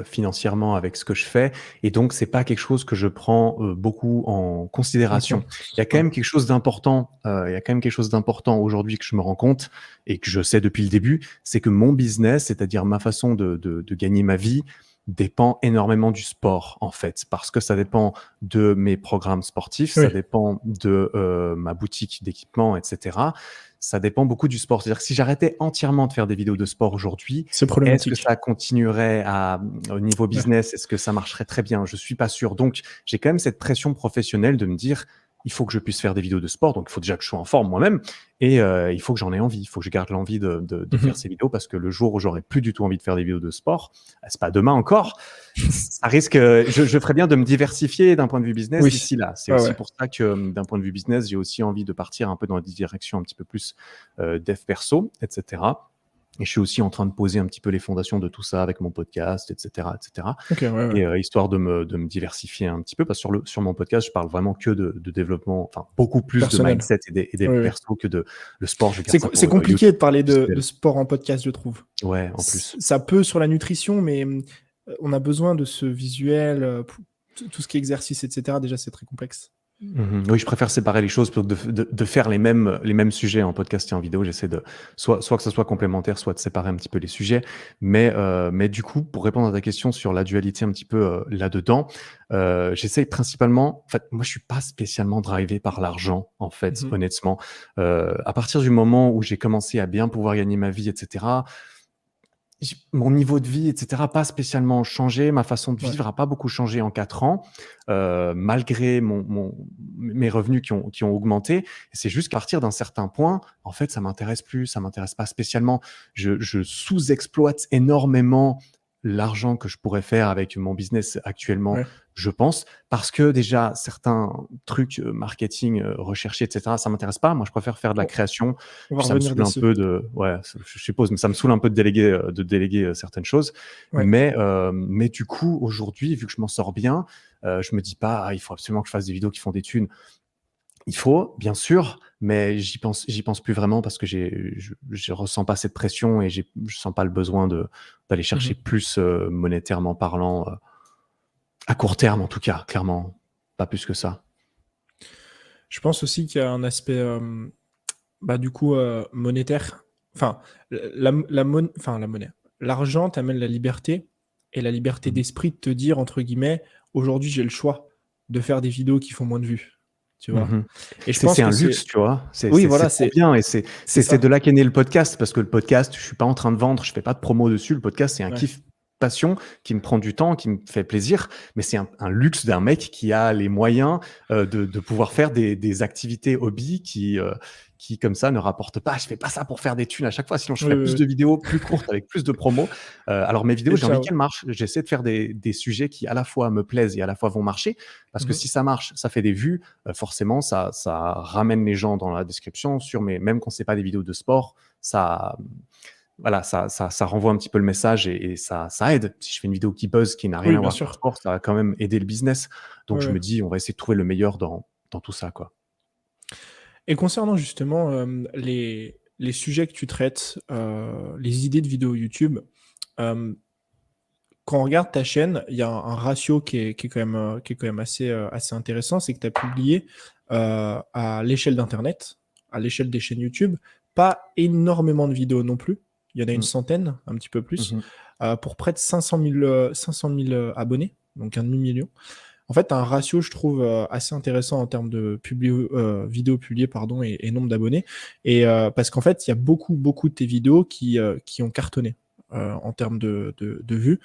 C: financièrement avec ce que je fais, et donc c'est pas quelque chose que je prends beaucoup en
B: Ok.
C: considération. Il y a quand
B: Ouais.
C: même quelque chose d'important. Il y a quand même quelque chose d'important aujourd'hui que je me rends compte et que je sais depuis le début, c'est que mon business, c'est-à-dire ma façon de gagner ma vie, dépend énormément du sport en fait, parce que ça dépend de mes programmes sportifs, ça
B: Oui,
C: dépend de ma boutique d'équipement, etc. Ça dépend beaucoup du sport. C'est-à-dire que si j'arrêtais entièrement de faire des vidéos de sport aujourd'hui,
B: c'est
C: est-ce que
B: problématique.
C: ça continuerait au niveau
B: Ouais.
C: business? Est-ce que ça marcherait très bien? Je suis pas sûr. Donc, j'ai quand même cette pression professionnelle de me dire, il faut que je puisse faire des vidéos de sport. Donc, il faut déjà que je sois en forme moi-même et il faut que j'en ai envie. Il faut que je garde l'envie de faire
B: Mhm.
C: ces vidéos parce que le jour où j'aurai plus du tout envie de faire des vidéos de sport, c'est pas demain encore. Ça risque, je ferais bien de me diversifier d'un point de vue business
B: Oui,
C: d'ici là. C'est
B: ouais,
C: aussi
B: ouais.
C: pour ça que d'un point de vue business, j'ai aussi envie de partir un peu dans des directions un petit peu plus dev perso, etc. Et je suis aussi en train de poser un petit peu les fondations de tout ça avec mon podcast, etc., etc.
B: Ok, ouais.
C: Et histoire de me diversifier un petit peu, parce que sur mon podcast, je parle vraiment que de développement, enfin beaucoup plus
B: Personnel.
C: de mindset et des
B: Oui.
C: persos que le sport. Je garde ça
B: C'est
C: pour
B: compliqué
C: YouTube.
B: de parler de sport en podcast, je trouve.
C: Ouais, en plus.
B: Ça peut sur la nutrition, mais on a besoin de ce visuel, tout ce qui est exercice, etc. Déjà, c'est très complexe.
C: Oui, je préfère séparer les choses plutôt que de faire les mêmes sujets en podcast et en vidéo. J'essaie de soit que ce soit complémentaire, soit de séparer un petit peu les sujets. Mais du coup, pour répondre à ta question sur la dualité un petit peu là-dedans, j'essaie principalement. En fait, moi, je suis pas spécialement drivé par l'argent, en fait, honnêtement. À partir du moment où j'ai commencé à bien pouvoir gagner ma vie, etc., mon niveau de vie, etc., pas spécialement changé. Ma façon de vivre a pas beaucoup changé en 4 ans, malgré mes revenus qui ont augmenté. C'est juste qu'à partir d'un certain point, en fait, ça m'intéresse plus, ça m'intéresse pas spécialement. Je sous-exploite énormément l'argent que je pourrais faire avec mon business actuellement, je pense, parce que déjà, certains trucs marketing recherchés, etc., ça m'intéresse pas. Moi, je préfère faire de la création.
B: On va
C: Ça me
B: revenir
C: saoule un
B: dessus.
C: peu je suppose, mais ça me saoule un peu de déléguer certaines choses.
B: Ouais.
C: Mais du coup, aujourd'hui, vu que je m'en sors bien, je me dis pas, il faut absolument que je fasse des vidéos qui font des thunes. Il faut, bien sûr, mais j'y pense plus vraiment parce que je ressens pas cette pression et je sens pas le besoin d'aller chercher plus monétairement parlant, à court terme en tout cas, clairement, pas plus que ça.
B: Je pense aussi qu'il y a un aspect, du coup, monétaire. Enfin, la monnaie. L'argent t'amène la liberté et la liberté d'esprit de te dire, entre guillemets, aujourd'hui, j'ai le choix de faire des vidéos qui font moins de vues. Tu vois.
C: Et je pense c'est un luxe, tu vois. C'est trop bien et c'est de là qu'est né le podcast, parce que le podcast, je suis pas en train de vendre, je fais pas de promo dessus. Le podcast, c'est un kiff, passion qui me prend du temps, qui me fait plaisir, mais c'est un luxe d'un mec qui a les moyens de pouvoir faire des activités hobby qui comme ça ne rapportent pas. Je fais pas ça pour faire des thunes à chaque fois, sinon je ferais plus de vidéos plus courtes avec plus de promos. Alors mes vidéos, j'ai envie qu'elles marchent. J'essaie de faire des sujets qui à la fois me plaisent et à la fois vont marcher, parce que si ça marche, ça fait des vues, forcément ça ramène les gens dans la description même quand c'est pas des vidéos de sport, ça renvoie un petit peu le message et ça aide. Si je fais une vidéo qui buzz, qui n'a rien à voir avec le sport, ça va quand même aider le business. Donc je me dis, on va essayer de trouver le meilleur dans tout ça, quoi.
B: Et concernant justement les sujets que tu traites, les idées de vidéos YouTube, quand on regarde ta chaîne, il y a un ratio qui est quand même assez intéressant, c'est que tu as publié à l'échelle d'Internet, à l'échelle des chaînes YouTube, pas énormément de vidéos non plus. Il y en a une centaine, un petit peu plus, pour près de 500 000 abonnés, donc un demi-million. En fait, tu as un ratio, je trouve, assez intéressant en termes de vidéos publiées et nombre d'abonnés. Et parce qu'en fait, il y a beaucoup de tes vidéos qui ont cartonné en termes de vues.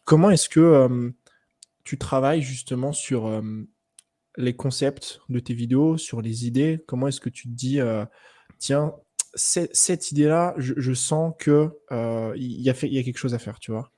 B: Comment est-ce que tu travailles justement sur les concepts de tes vidéos, sur les idées? Comment est-ce que tu te dis, tiens, cette idée-là, je sens que il y a quelque chose à faire, tu vois?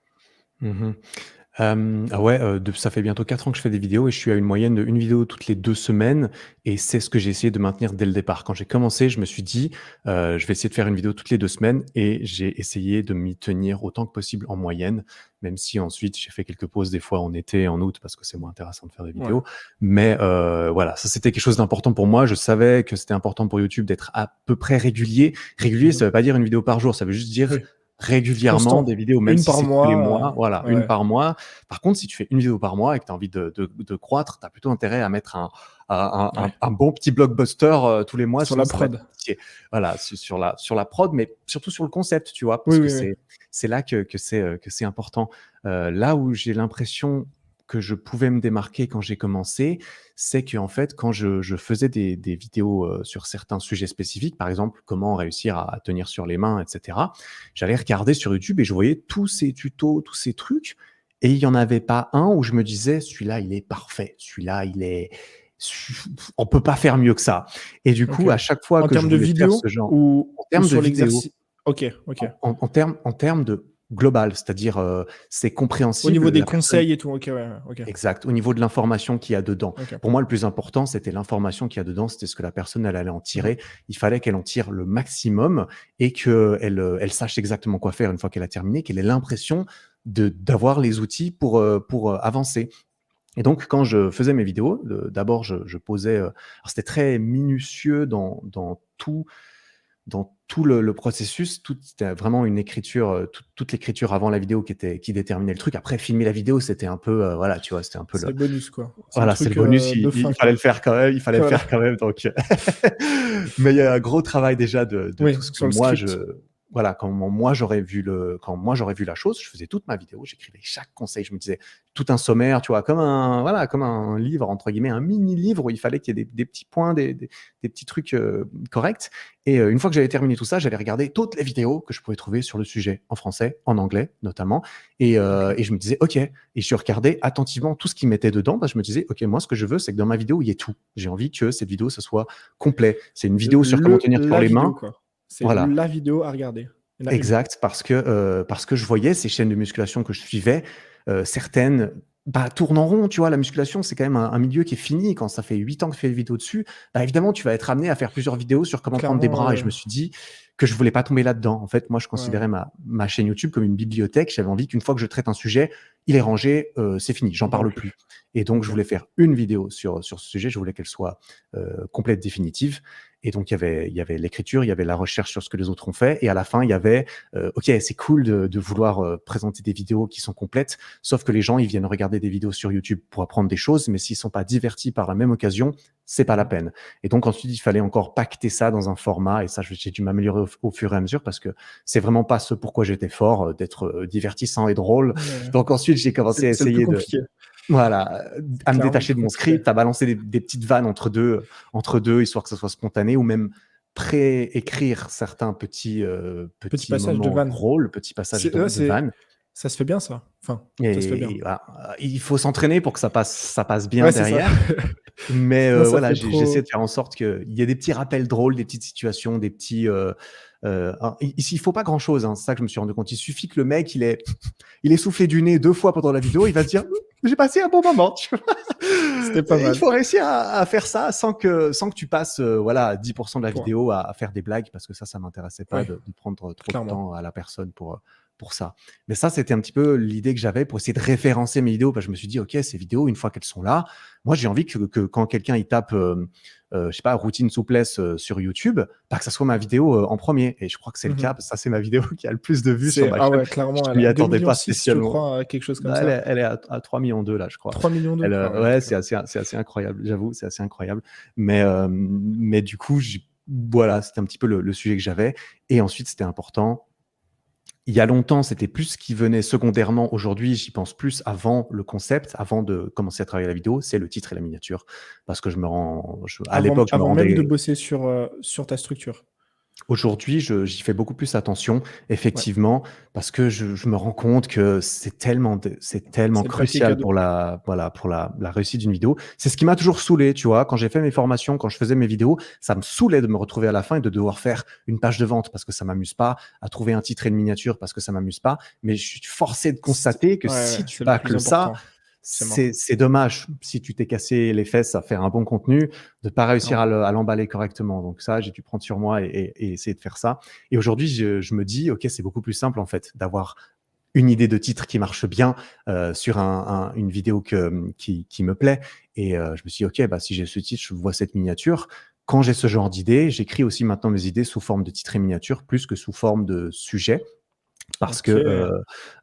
C: Ça fait bientôt 4 ans que je fais des vidéos et je suis à une moyenne de 1 vidéo toutes les 2 semaines, et c'est ce que j'ai essayé de maintenir dès le départ. Quand j'ai commencé, je me suis dit, je vais essayer de faire une vidéo toutes les 2 semaines, et j'ai essayé de m'y tenir autant que possible en moyenne, même si ensuite j'ai fait quelques pauses des fois en été et en août parce que c'est moins intéressant de faire des vidéos. Mais voilà, ça c'était quelque chose d'important pour moi. Je savais que c'était important pour YouTube d'être à peu près régulier. Régulier, ça veut pas dire une vidéo par jour, ça veut juste dire régulièrement
B: Constant.
C: des vidéos, même
B: Une
C: si
B: par
C: c'est tous les mois,
B: mois,
C: une par mois. Par contre, si tu fais une vidéo par mois et que tu as envie de croître, tu as plutôt intérêt à mettre un bon petit blockbuster tous les mois
B: sur la prod.
C: Voilà, sur la prod, mais surtout sur le concept, tu vois, parce que c'est là que c'est important. Là où j'ai l'impression que je pouvais me démarquer quand j'ai commencé, c'est qu'en fait, quand je faisais des vidéos sur certains sujets spécifiques, par exemple, comment réussir à tenir sur les mains, etc., j'allais regarder sur YouTube et je voyais tous ces tutos, tous ces trucs, et il n'y en avait pas un où je me disais, celui-là, il est parfait, celui-là, on peut pas faire mieux que ça. Et du coup, à chaque fois que je voulais faire ce genre,
B: ou
C: en termes
B: sur
C: de vidéo,
B: l'exercice. Ok.
C: en termes global, c'est-à-dire c'est
B: Au
C: compréhensible.
B: niveau des
C: La personne,
B: conseils et tout, ok, ouais, ok.
C: exact, au niveau de l'information qu'il y a dedans.
B: Ok.
C: Pour moi, le plus important, c'était l'information qu'il y a dedans, c'était ce que la personne elle allait en
B: Mhm.
C: tirer. Il fallait qu'elle en tire le maximum et qu'elle sache exactement quoi faire une fois qu'elle a terminé, qu'elle ait l'impression d'avoir les outils pour avancer. Et donc, quand je faisais mes vidéos, d'abord, je posais. Alors, c'était très minutieux dans tout le processus. C'était vraiment une écriture, toute l'écriture avant la vidéo qui déterminait le truc. Après, filmer la vidéo, c'était un peu, voilà, tu vois, c'était un peu
B: C'est le bonus, quoi. C'est le
C: voilà, c'est le
B: truc
C: bonus.
B: de
C: Il
B: fin,
C: fallait
B: quoi.
C: le faire quand même. Il fallait le
B: Voilà.
C: faire quand même. Donc, mais il y a un gros travail déjà de
B: Oui,
C: tout ce que
B: sur le
C: moi
B: script.
C: voilà, quand moi j'aurais vu la chose, je faisais toute ma vidéo, j'écrivais chaque conseil, je me disais tout un sommaire, tu vois, comme un livre entre guillemets, un mini livre où il fallait qu'il y ait des petits points, des petits trucs corrects. Et une fois que j'avais terminé tout ça, j'allais regarder toutes les vidéos que je pouvais trouver sur le sujet, en français, en anglais notamment. Et je me disais, ok, et je regardais attentivement tout ce qu'ils mettaient dedans. Je me disais, ok, moi ce que je veux, c'est que dans ma vidéo, il y ait tout. J'ai envie que cette vidéo, ce soit complet. C'est une vidéo sur comment tenir sur
B: La
C: les
B: vidéo,
C: mains.
B: quoi. C'est
C: Voilà,
B: la vidéo à regarder. Il y en a une.
C: exact, parce que je voyais ces chaînes de musculation que je suivais, certaines tournent en rond, tu vois. La musculation, c'est quand même un milieu qui est fini. Quand ça fait 8 ans que tu fais des vidéos dessus, évidemment, tu vas être amené à faire plusieurs vidéos sur comment prendre des
B: Clairement,
C: bras. Et je me suis dit que je voulais pas tomber là-dedans. En fait, moi, je
B: ouais.
C: considérais ma chaîne YouTube comme une bibliothèque. J'avais envie qu'une fois que je traite un sujet, il est rangé, c'est fini, j'en
B: On parle
C: parle
B: plus.
C: plus. Et donc,
B: Ok.
C: je voulais faire une vidéo sur ce sujet. Je voulais qu'elle soit complète, définitive. Et donc, il y avait l'écriture, il y avait la recherche sur ce que les autres ont fait. Et à la fin, il y avait, OK, c'est cool de vouloir présenter des vidéos qui sont complètes, sauf que les gens, ils viennent regarder des vidéos sur YouTube pour apprendre des choses, mais s'ils sont pas divertis par la même occasion, c'est pas la peine. Et donc, ensuite, il fallait encore pacter ça dans un format. Et ça, j'ai dû m'améliorer au fur et à mesure parce que c'est vraiment pas ce pourquoi j'étais fort, d'être divertissant et drôle.
B: Ouais.
C: Donc, ensuite, j'ai commencé à
B: C'est le plus
C: essayer
B: compliqué.
C: voilà, à me
B: Clairement le
C: détacher
B: plus
C: de mon
B: compliqué.
C: script, à balancer des petites vannes entre deux, histoire que ça soit spontané, ou même pré-écrire certains
B: Petit
C: petits
B: passage de
C: moments
B: vanne.
C: drôles, petits passages
B: Ouais,
C: de vannes.
B: ça se fait bien, ça. Enfin, ça se fait bien.
C: Et voilà, il faut s'entraîner pour que ça passe bien
B: Ouais, c'est ça.
C: derrière. Mais
B: Sinon, ça
C: voilà,
B: fait
C: j'essaie
B: trop.
C: de faire en sorte qu'il y ait des petits rappels drôles, des petites situations, des petits. Alors, il faut pas grand-chose, hein, c'est ça que je me suis rendu compte. Il suffit que le mec, il est soufflé du nez 2 fois pendant la vidéo, il va se dire j'ai passé un bon moment. Tu vois.
B: C'était pas
C: Il
B: mal.
C: faut réussir à faire ça sans que tu passes voilà, 10% de la
B: Point.
C: vidéo à faire des blagues, parce que ça m'intéressait pas
B: Ouais,
C: de prendre trop de
B: clairement.
C: temps à la personne pour ça. Mais ça, c'était un petit peu l'idée que j'avais pour essayer de référencer mes vidéos. Parce que je me suis dit, OK, ces vidéos, une fois qu'elles sont là, moi, j'ai envie que quand quelqu'un il tape, je sais pas, routine souplesse sur YouTube, que ça soit ma vidéo en premier. Et je crois que c'est le cas, parce que ça, c'est ma vidéo qui a le plus de vues sur ma
B: Ah
C: chaîne.
B: ouais, clairement,
C: Je
B: elle
C: m'y
B: a 2,6
C: attendais
B: millions,
C: pas
B: je
C: spécialement.
B: crois, quelque chose comme ça.
C: Elle est à 3,2 millions là, je crois.
B: 3 millions d'euros. Ah ouais,
C: Ouais,
B: ok.
C: c'est assez incroyable, j'avoue, c'est assez incroyable. Mais du coup, voilà, c'était un petit peu le sujet que j'avais. Et ensuite, c'était important. Il y a longtemps, c'était plus ce qui venait secondairement. Aujourd'hui, j'y pense plus avant le concept, avant de commencer à travailler la vidéo, c'est le titre et la miniature. Parce que à l'époque, je me
B: Avant même de
C: rendais.
B: bosser sur ta structure.
C: Aujourd'hui, j'y fais beaucoup plus attention, effectivement, parce que je me rends compte que c'est tellement
B: C'est le papier
C: crucial
B: cadeau.
C: pour la réussite d'une vidéo. C'est ce qui m'a toujours saoulé, tu vois. Quand j'ai fait mes formations, quand je faisais mes vidéos, ça me saoulait de me retrouver à la fin et de devoir faire une page de vente parce que ça m'amuse pas, à trouver un titre et une miniature parce que ça m'amuse pas. Mais je suis forcé de constater que si tu
B: C'est le plus
C: bâcles ça,
B: important. C'est mort.
C: c'est dommage, si tu t'es cassé les fesses à faire un bon contenu, de pas réussir à l'emballer correctement. Donc ça, j'ai dû prendre sur moi et essayer de faire ça. Et aujourd'hui, je me dis, OK, c'est beaucoup plus simple en fait d'avoir une idée de titre qui marche bien sur une vidéo qui me plaît. Et je me suis dit, OK, si j'ai ce titre, je vois cette miniature. Quand j'ai ce genre d'idée, j'écris aussi maintenant mes idées sous forme de titre et miniature plus que sous forme de sujet. Parce que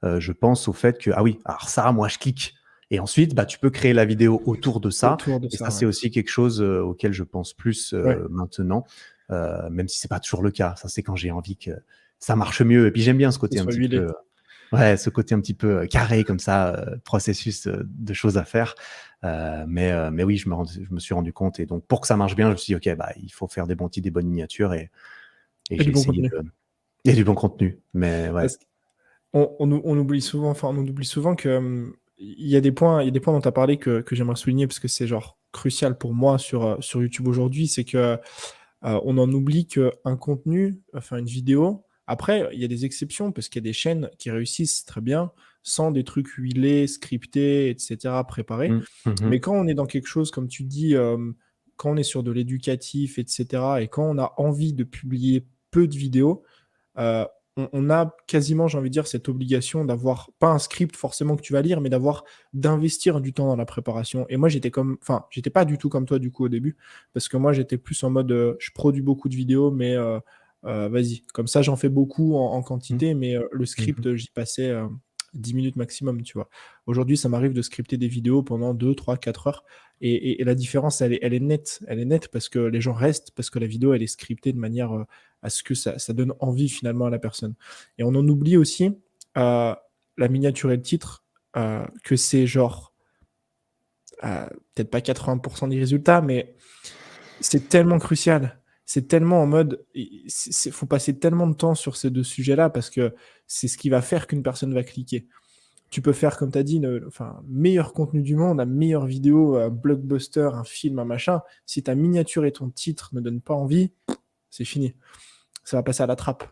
C: je pense au fait que, ah oui, alors ça, moi, je clique. Et ensuite, tu peux créer la vidéo autour de ça.
B: Autour de
C: Et
B: ça,
C: ça, c'est aussi quelque chose auquel je pense plus
B: ouais.
C: maintenant, même si c'est pas toujours le cas. Ça, c'est quand j'ai envie que ça marche mieux. Et puis, j'aime bien ce côté un
B: soit
C: petit
B: huilé.
C: peu, ouais, ce côté un petit peu carré comme ça, processus de choses à faire. Mais oui, je me suis rendu compte. Et donc, pour que ça marche bien, je me suis dit, OK, il faut faire des bons titres, des bonnes miniatures. Et
B: Et
C: j'ai
B: du bon
C: essayé
B: contenu.
C: et du bon contenu. Mais ouais.
B: Parce on oublie souvent que il y a des points dont tu as parlé que j'aimerais souligner parce que c'est genre crucial pour moi sur YouTube aujourd'hui, c'est que on en oublie qu'un contenu, enfin une vidéo, Après, il y a des exceptions parce qu'il y a des chaînes qui réussissent très bien sans des trucs huilés, scriptés, etc., préparés. Mais quand on est dans quelque chose, comme tu dis, quand on est sur de l'éducatif, etc., et quand on a envie de publier peu de vidéos, euh, on a quasiment, j'ai envie de dire, cette obligation d'avoir, pas un script forcément que tu vas lire, mais d'investir du temps dans la préparation. Et moi, j'étais pas du tout comme toi, du coup, au début, parce que moi, j'étais plus en mode, je produis beaucoup de vidéos, mais vas-y, comme ça, j'en fais beaucoup en quantité, mais le script, j'y passais 10 minutes maximum, tu vois. Aujourd'hui, ça m'arrive de scripter des vidéos pendant 2, 3, 4 heures. Et la différence, elle est nette. Elle est nette parce que les gens restent, parce que la vidéo, elle est scriptée de manière à ce que ça donne envie finalement à la personne. Et on en oublie aussi la miniature et le titre, que c'est genre, peut-être pas 80% des résultats, mais c'est tellement crucial. C'est tellement en mode, faut passer tellement de temps sur ces deux sujets-là parce que c'est ce qui va faire qu'une personne va cliquer. Tu peux faire, comme tu as dit, meilleur contenu du monde, la meilleure vidéo, un blockbuster, un film, un machin. Si ta miniature et ton titre ne donnent pas envie, c'est fini. Ça va passer à la trappe.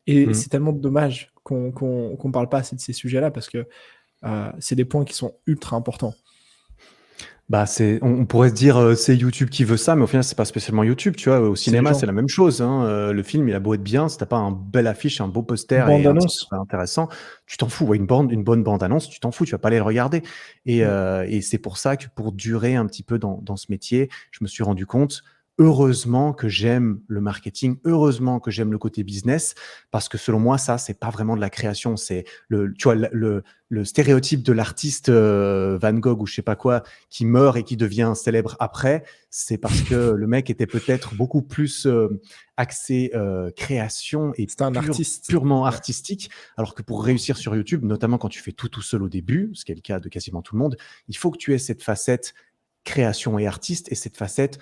B: Et c'est tellement dommage qu'on parle pas assez de ces sujets-là parce que c'est des points qui sont ultra importants.
C: Bah, on pourrait se dire, c'est YouTube qui veut ça, mais au final, c'est pas spécialement YouTube, tu vois. Au cinéma, c'est la même chose, hein. Le film, il a beau être bien, si t'as pas un bel affiche, un beau poster et un titre
B: Bande-annonce.
C: intéressant, tu t'en fous. Ouais, une bonne bande-annonce, tu t'en fous, tu vas pas aller le regarder. Et c'est pour ça que pour durer un petit peu dans ce métier, je me suis rendu compte, heureusement que j'aime le marketing, heureusement que j'aime le côté business, parce que selon moi, ça, c'est pas vraiment de la création. C'est tu vois, le stéréotype de l'artiste Van Gogh ou je sais pas quoi qui meurt et qui devient célèbre après, c'est parce que le mec était peut-être beaucoup plus axé création et
B: C'est un artiste.
C: purement artistique, alors que pour réussir sur YouTube, notamment quand tu fais tout seul au début, ce qui est le cas de quasiment tout le monde, il faut que tu aies cette facette création et artiste et cette facette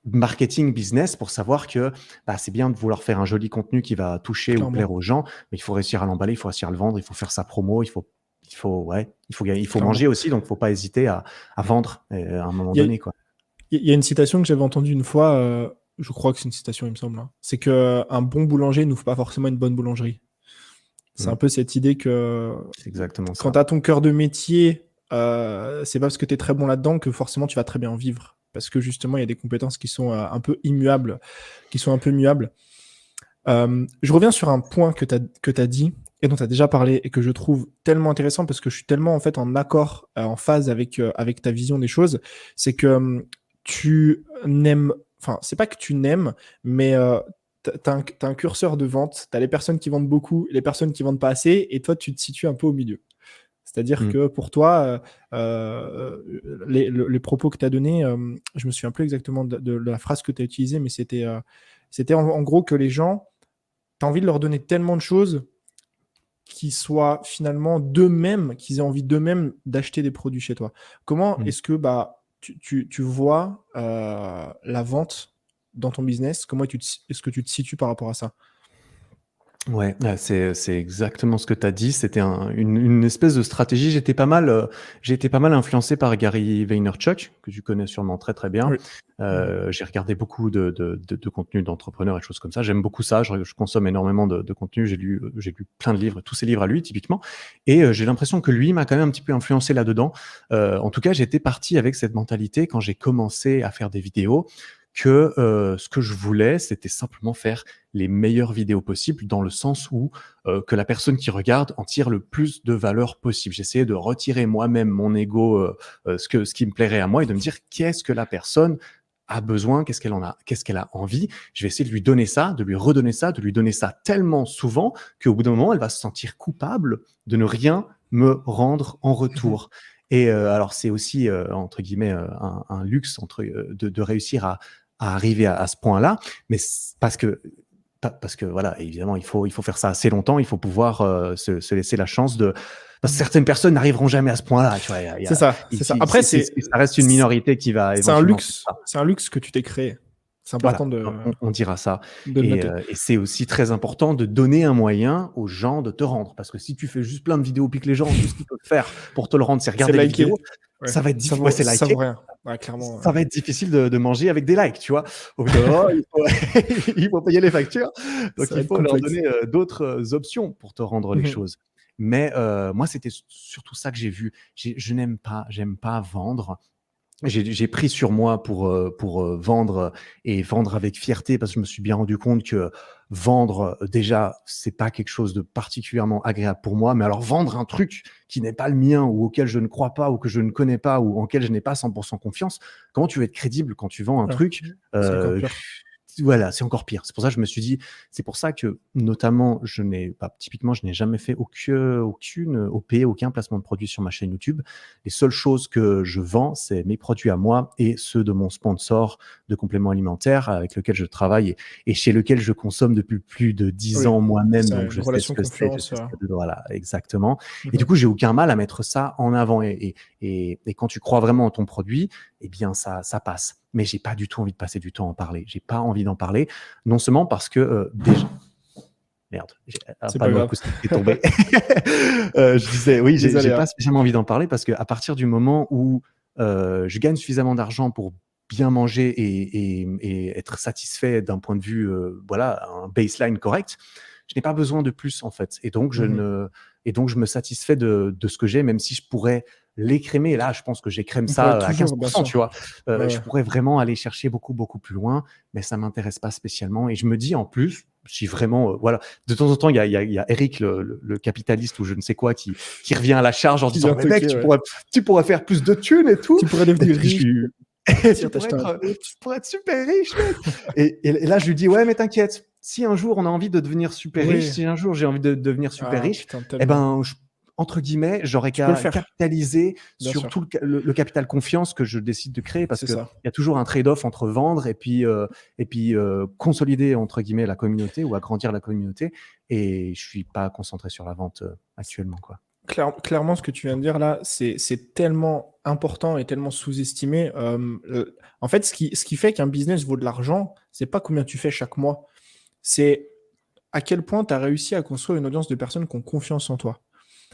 C: marketing business pour savoir que c'est bien de vouloir faire un joli contenu qui va toucher ou plaire aux gens, mais il faut réussir à l'emballer, il faut réussir à le vendre, il faut faire sa promo, il faut manger aussi, donc il ne faut pas hésiter à vendre à un moment donné, quoi.
B: Il y a une citation que j'avais entendue une fois, je crois que c'est une citation, il me semble, hein. C'est qu'un bon boulanger n'ouvre pas forcément une bonne boulangerie. C'est un peu cette idée que
C: c'est exactement
B: quand
C: ça.
B: tu as ton cœur de métier, c'est pas parce que tu es très bon là-dedans que forcément tu vas très bien en vivre. Parce que justement, il y a des compétences qui sont un peu immuables, qui sont un peu muables. Je reviens sur un point que tu as dit et dont tu as déjà parlé et que je trouve tellement intéressant parce que je suis tellement en fait en accord, en phase avec ta vision des choses. C'est que tu n'aimes, enfin, c'est pas que tu n'aimes, mais t'as un curseur de vente. Tu as les personnes qui vendent beaucoup, les personnes qui vendent pas assez, et toi, tu te situes un peu au milieu. C'est-à-dire que pour toi, les propos que tu as donnés, je me souviens plus exactement de la phrase que tu as utilisée, mais c'était en gros que les gens, tu as envie de leur donner tellement de choses qui soient finalement d'eux-mêmes, qu'ils aient envie d'eux-mêmes d'acheter des produits chez toi. Comment est-ce que tu vois la vente dans ton business? Comment est-ce que tu te situes par rapport à ça?
C: Ouais, c'est exactement ce que tu as dit. C'était une espèce de stratégie. J'ai été pas mal influencé par Gary Vaynerchuk, que tu connais sûrement très très bien.
B: Oui.
C: J'ai regardé beaucoup de contenu d'entrepreneurs et de choses comme ça. J'aime beaucoup ça. Je consomme énormément de contenu. J'ai lu plein de livres, tous ces livres à lui typiquement. Et j'ai l'impression que lui m'a quand même un petit peu influencé là-dedans. En tout cas, j'étais parti avec cette mentalité quand j'ai commencé à faire des vidéos, que ce que je voulais, c'était simplement faire les meilleures vidéos possibles, dans le sens où que la personne qui regarde en tire le plus de valeur possible. J'essayais de retirer moi-même mon ego, ce qui me plairait à moi, et de me dire qu'est-ce que la personne a besoin, qu'est-ce qu'elle a envie. Je vais essayer de lui donner ça, de lui redonner ça, de lui donner ça tellement souvent qu'au bout d'un moment, elle va se sentir coupable de ne rien me rendre en retour. Et alors, c'est aussi, entre guillemets, un luxe de réussir à arriver à ce point-là, mais parce que voilà, évidemment, il faut faire ça assez longtemps, il faut pouvoir se laisser la chance de. Parce que certaines personnes n'arriveront jamais à ce point-là. Tu vois,
B: c'est ça. Après,
C: ça reste une minorité qui va.
B: C'est un luxe que tu t'es créé. C'est important
C: on dira ça.
B: De le noter.
C: Et c'est aussi très important de donner un moyen aux gens de te rendre. Parce que si tu fais juste plein de vidéos puis que les gens, tout ce qu'ils peuvent faire pour te le rendre, c'est regarder les vidéos.
B: Ouais.
C: ça va être difficile. Ouais, c'est
B: Ça
C: liké.
B: vaut rien. Ouais, clairement.
C: Ça va être difficile de manger avec des likes, tu vois. Au bout d'un moment, il faut payer les factures. Donc,
B: Ça va
C: il
B: être
C: faut leur
B: complexe.
C: donner d'autres options pour te rendre les
B: Mhm.
C: choses. Mais moi, c'était surtout ça que j'ai vu. J'aime pas vendre. J'ai pris sur moi pour vendre et vendre avec fierté parce que je me suis bien rendu compte que vendre, déjà, c'est pas quelque chose de particulièrement agréable pour moi. Mais alors, vendre un truc qui n'est pas le mien ou auquel je ne crois pas ou que je ne connais pas ou en quel je n'ai pas 100% confiance, comment tu veux être crédible quand tu vends un
B: Ouais.
C: truc
B: C'est encore
C: euh,
B: pire.
C: Voilà, c'est encore pire. C'est pour ça que je me suis dit, c'est pour ça que notamment, typiquement, je n'ai jamais fait aucune OP, aucun placement de produit sur ma chaîne YouTube. Les seules choses que je vends, c'est mes produits à moi et ceux de mon sponsor de compléments alimentaires avec lequel je travaille et chez lequel je consomme depuis plus de 10
B: Oui.
C: ans moi-même.
B: C'est
C: Donc,
B: une
C: je sais ce
B: relation
C: que c'est, je
B: confiance.
C: sais ce que voilà, exactement. Et du
B: Mhm.
C: coup, j'ai aucun mal à mettre ça en avant. Et quand tu crois vraiment en ton produit, eh bien, ça passe. Mais j'ai pas du tout envie de passer du temps à en parler. J'ai pas envie d'en parler, non seulement parce que déjà. Merde, j'ai un
B: C'est pas
C: panneau
B: grave.
C: acoustique qui est tombé. Je disais, oui,
B: Désolé.
C: j'ai pas spécialement envie d'en parler parce qu'à partir du moment où je gagne suffisamment d'argent pour bien manger et être satisfait d'un point de vue, voilà, un baseline correct, je n'ai pas besoin de plus en fait. Et donc,
B: Mhm.
C: je me satisfais de ce que j'ai, même si je pourrais l'écrémer. Là, je pense que j'écrème
B: On pourrait
C: ça à
B: toujours, bien
C: 15%,
B: sûr.
C: tu vois.
B: Ouais,
C: Je
B: ouais.
C: pourrais vraiment aller chercher beaucoup, beaucoup plus loin, mais ça m'intéresse pas spécialement. Et je me dis en plus, si vraiment, voilà, de temps en temps, il y a Eric, le capitaliste ou je ne sais quoi, qui revient à la charge en
B: Qui
C: disant,
B: vient
C: mais mec,
B: toquer, ouais.
C: tu pourrais faire plus de thunes et tout.
B: Tu pourrais
C: Et
B: devenir
C: puis,
B: riche,
C: tu
B: partir,
C: pourrais
B: t'acheter un
C: être,
B: yacht.
C: tu pourrais être super riche, mec. Et là, je lui dis, ouais, mais t'inquiète, si un jour on a envie de devenir super riche,
B: Oui.
C: si un jour j'ai envie de devenir super
B: Ah,
C: riche,
B: putain,
C: eh
B: tellement.
C: ben, entre guillemets, j'aurais
B: Tu peux le
C: qu'à
B: faire,
C: capitaliser
B: bien
C: sur
B: sûr.
C: tout le capital confiance que je décide de créer parce
B: C'est
C: qu'il
B: ça.
C: y a toujours un trade-off entre vendre et puis consolider, entre guillemets, la communauté ou agrandir la communauté. Et je suis pas concentré sur la vente actuellement, quoi.
B: Clairement, ce que tu viens de dire là, c'est tellement important et tellement sous-estimé. En fait, ce qui fait qu'un business vaut de l'argent, c'est pas combien tu fais chaque mois, c'est à quel point tu as réussi à construire une audience de personnes qui ont confiance en toi.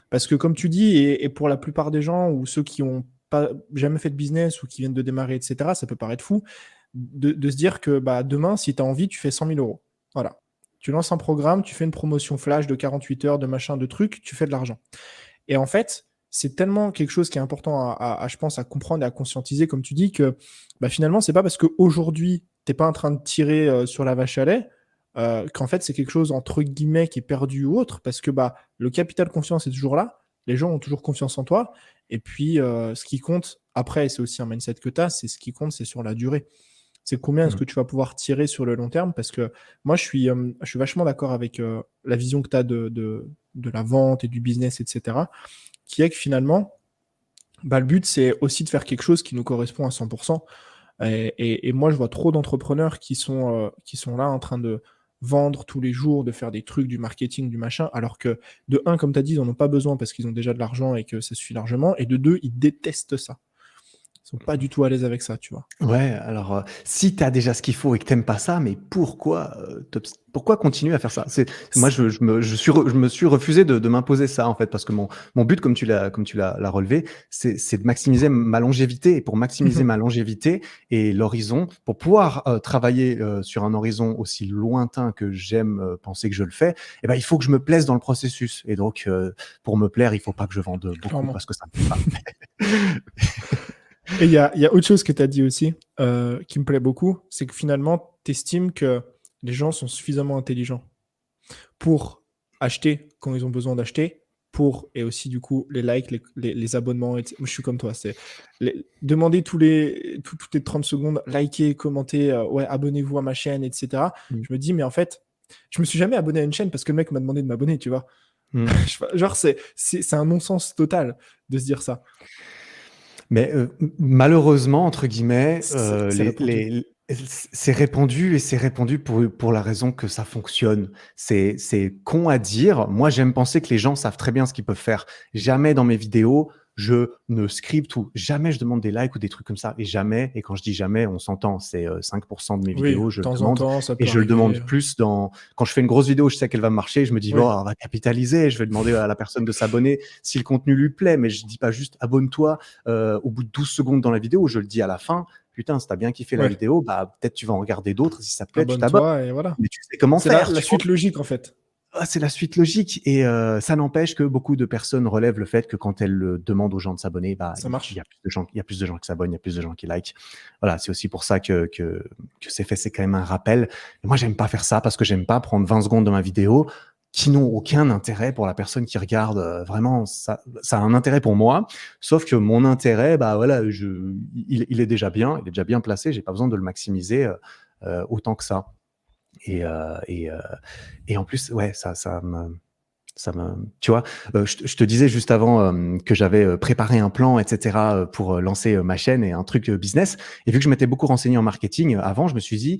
B: Parce que comme tu dis, et pour la plupart des gens ou ceux qui ont pas jamais fait de business ou qui viennent de démarrer, etc., ça peut paraître fou de se dire que bah, demain, si tu as envie, tu fais 100 000 euros. Voilà. Tu lances un programme, tu fais une promotion flash de 48 heures, de machin, de trucs, tu fais de l'argent. Et en fait, c'est tellement quelque chose qui est important je pense, à comprendre et à conscientiser, comme tu dis, que bah, finalement, c'est pas parce qu'aujourd'hui, tu n'es pas en train de tirer sur la vache à lait qu'en fait, c'est quelque chose, entre guillemets, qui est perdu ou autre, parce que bah, le capital confiance est toujours là, les gens ont toujours confiance en toi, et puis ce qui compte, après, c'est aussi un mindset que tu as, c'est ce qui compte, c'est sur la durée. C'est combien est-ce
C: Mm.
B: que tu vas pouvoir tirer sur le long terme, parce que moi, je suis vachement d'accord avec la vision que tu as de la vente et du business, etc., qui est que finalement, bah, le but, c'est aussi de faire quelque chose qui nous correspond à 100%. Et moi, je vois trop d'entrepreneurs qui sont là en train de vendre tous les jours, de faire des trucs, du marketing, du machin, alors que de un, comme tu as dit, ils n'en ont pas besoin parce qu'ils ont déjà de l'argent et que ça suffit largement, et de deux, ils détestent ça. Ils sont pas du tout à l'aise avec ça, tu vois.
C: Ouais, alors si tu as déjà ce qu'il faut et que t'aimes pas ça, mais pourquoi continuer à faire ça? Moi, je me suis refusé de m'imposer ça en fait, parce que mon but, comme tu l'as relevé, c'est de maximiser ma longévité. Et pour maximiser ma longévité et l'horizon, pour pouvoir travailler sur un horizon aussi lointain que j'aime penser que je le fais, eh ben, il faut que je me plaise dans le processus. Et donc, pour me plaire, il faut pas que je vende beaucoup
B: Clairement.
C: parce que ça me plaît pas.
B: Et il y a autre chose que tu as dit aussi, qui me plaît beaucoup, c'est que finalement, tu estimes que les gens sont suffisamment intelligents pour acheter quand ils ont besoin d'acheter, et aussi du coup les likes, les abonnements. Moi, je suis comme toi, c'est demander toutes les 30 secondes, liker, commenter, ouais, abonnez-vous à ma chaîne, etc.
C: Mm.
B: Je me dis, mais en fait, je me suis jamais abonné à une chaîne parce que le mec m'a demandé de m'abonner, tu vois.
C: Mm.
B: Genre, c'est un non-sens total de se dire ça.
C: Mais malheureusement, entre guillemets,
B: C'est répandu.
C: c'est répandu et c'est répandu pour la raison que ça fonctionne. C'est con à dire. Moi, j'aime penser que les gens savent très bien ce qu'ils peuvent faire. Jamais dans mes vidéos, je ne scripte ou jamais je demande des likes ou des trucs comme ça. Et jamais, et quand je dis jamais, on s'entend, c'est 5% de mes
B: Oui,
C: vidéos,
B: de
C: je le
B: temps en
C: demande.
B: temps, ça
C: Et
B: peut
C: je le demande
B: arriver.
C: plus quand je fais une grosse vidéo, je sais qu'elle va marcher, je me dis,
B: Oui.
C: on va capitaliser, je vais demander à la personne de s'abonner si le contenu lui plaît, mais je dis pas juste abonne-toi au bout de 12 secondes dans la vidéo, je le dis à la fin. Putain, si t'as bien kiffé la
B: Ouais.
C: vidéo, bah peut-être tu vas en regarder d'autres, si ça te plaît, tu t'abonnes.
B: Abonne-toi et voilà.
C: Mais tu sais comment
B: C'est
C: faire.
B: la
C: Tu vois.
B: suite logique, en fait.
C: C'est la suite logique et ça n'empêche que beaucoup de personnes relèvent le fait que quand elles demandent aux gens de s'abonner, bah,
B: Ça
C: il
B: marche.
C: y a plus de gens, il y a plus de gens qui s'abonnent, il y a plus de gens qui likent. Voilà, c'est aussi pour ça que c'est fait, c'est quand même un rappel. Et moi, j'aime pas faire ça parce que j'aime pas prendre 20 secondes de ma vidéo qui n'ont aucun intérêt pour la personne qui regarde. Vraiment, ça a un intérêt pour moi, sauf que mon intérêt, bah voilà, il est déjà bien placé. J'ai pas besoin de le maximiser autant que ça. Et, et en plus, ouais, tu vois, je te disais juste avant que j'avais préparé un plan, etc., pour lancer ma chaîne et un truc business. Et vu que je m'étais beaucoup renseigné en marketing avant, je me suis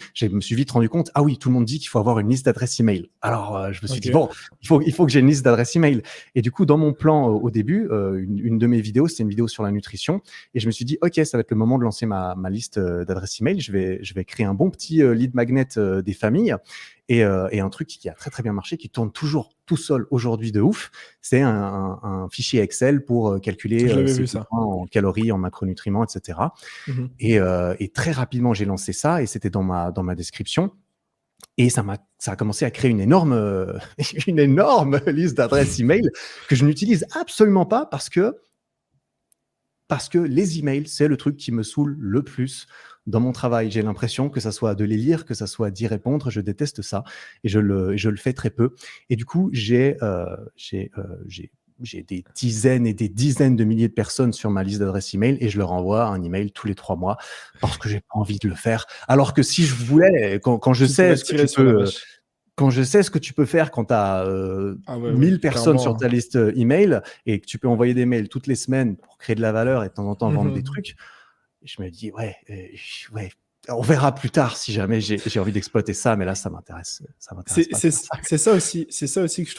C: vite rendu compte, ah oui, tout le monde dit qu'il faut avoir une liste d'adresses email. Alors, je me suis dit, bon, il faut que j'ai une liste d'adresses email. Et du coup, dans mon plan au début, une de mes vidéos, c'était une vidéo sur la nutrition. Et je me suis dit, OK, ça va être le moment de lancer ma liste d'adresses email. Je vais créer un bon petit lead magnet des familles. Et un truc qui a très très bien marché, qui tourne toujours tout seul aujourd'hui de ouf, c'est un fichier Excel pour calculer
B: Je l'avais
C: ses
B: vu, ça.
C: besoins en calories, en macronutriments, etc.
B: Mhm.
C: Et très rapidement, j'ai lancé ça et c'était dans ma description. Et ça a commencé à créer une énorme liste d'adresses email que je n'utilise absolument pas parce que les emails, c'est le truc qui me saoule le plus dans mon travail. J'ai l'impression que ça soit de les lire, que ça soit d'y répondre. Je déteste ça et je le fais très peu. Et du coup, j'ai des dizaines et des dizaines de milliers de personnes sur ma liste d'adresses email et je leur envoie un email tous les 3 mois parce que j'ai pas envie de le faire. Alors que si je voulais, quand je sais ce que tu peux... Quand je sais ce que tu peux faire quand tu as 1000 personnes sur ta liste email et que tu peux envoyer des mails toutes les semaines pour créer de la valeur et de temps en temps vendre des trucs, je me dis, ouais, on verra plus tard si jamais j'ai envie d'exploiter ça, mais là, ça m'intéresse.
B: C'est ça aussi que je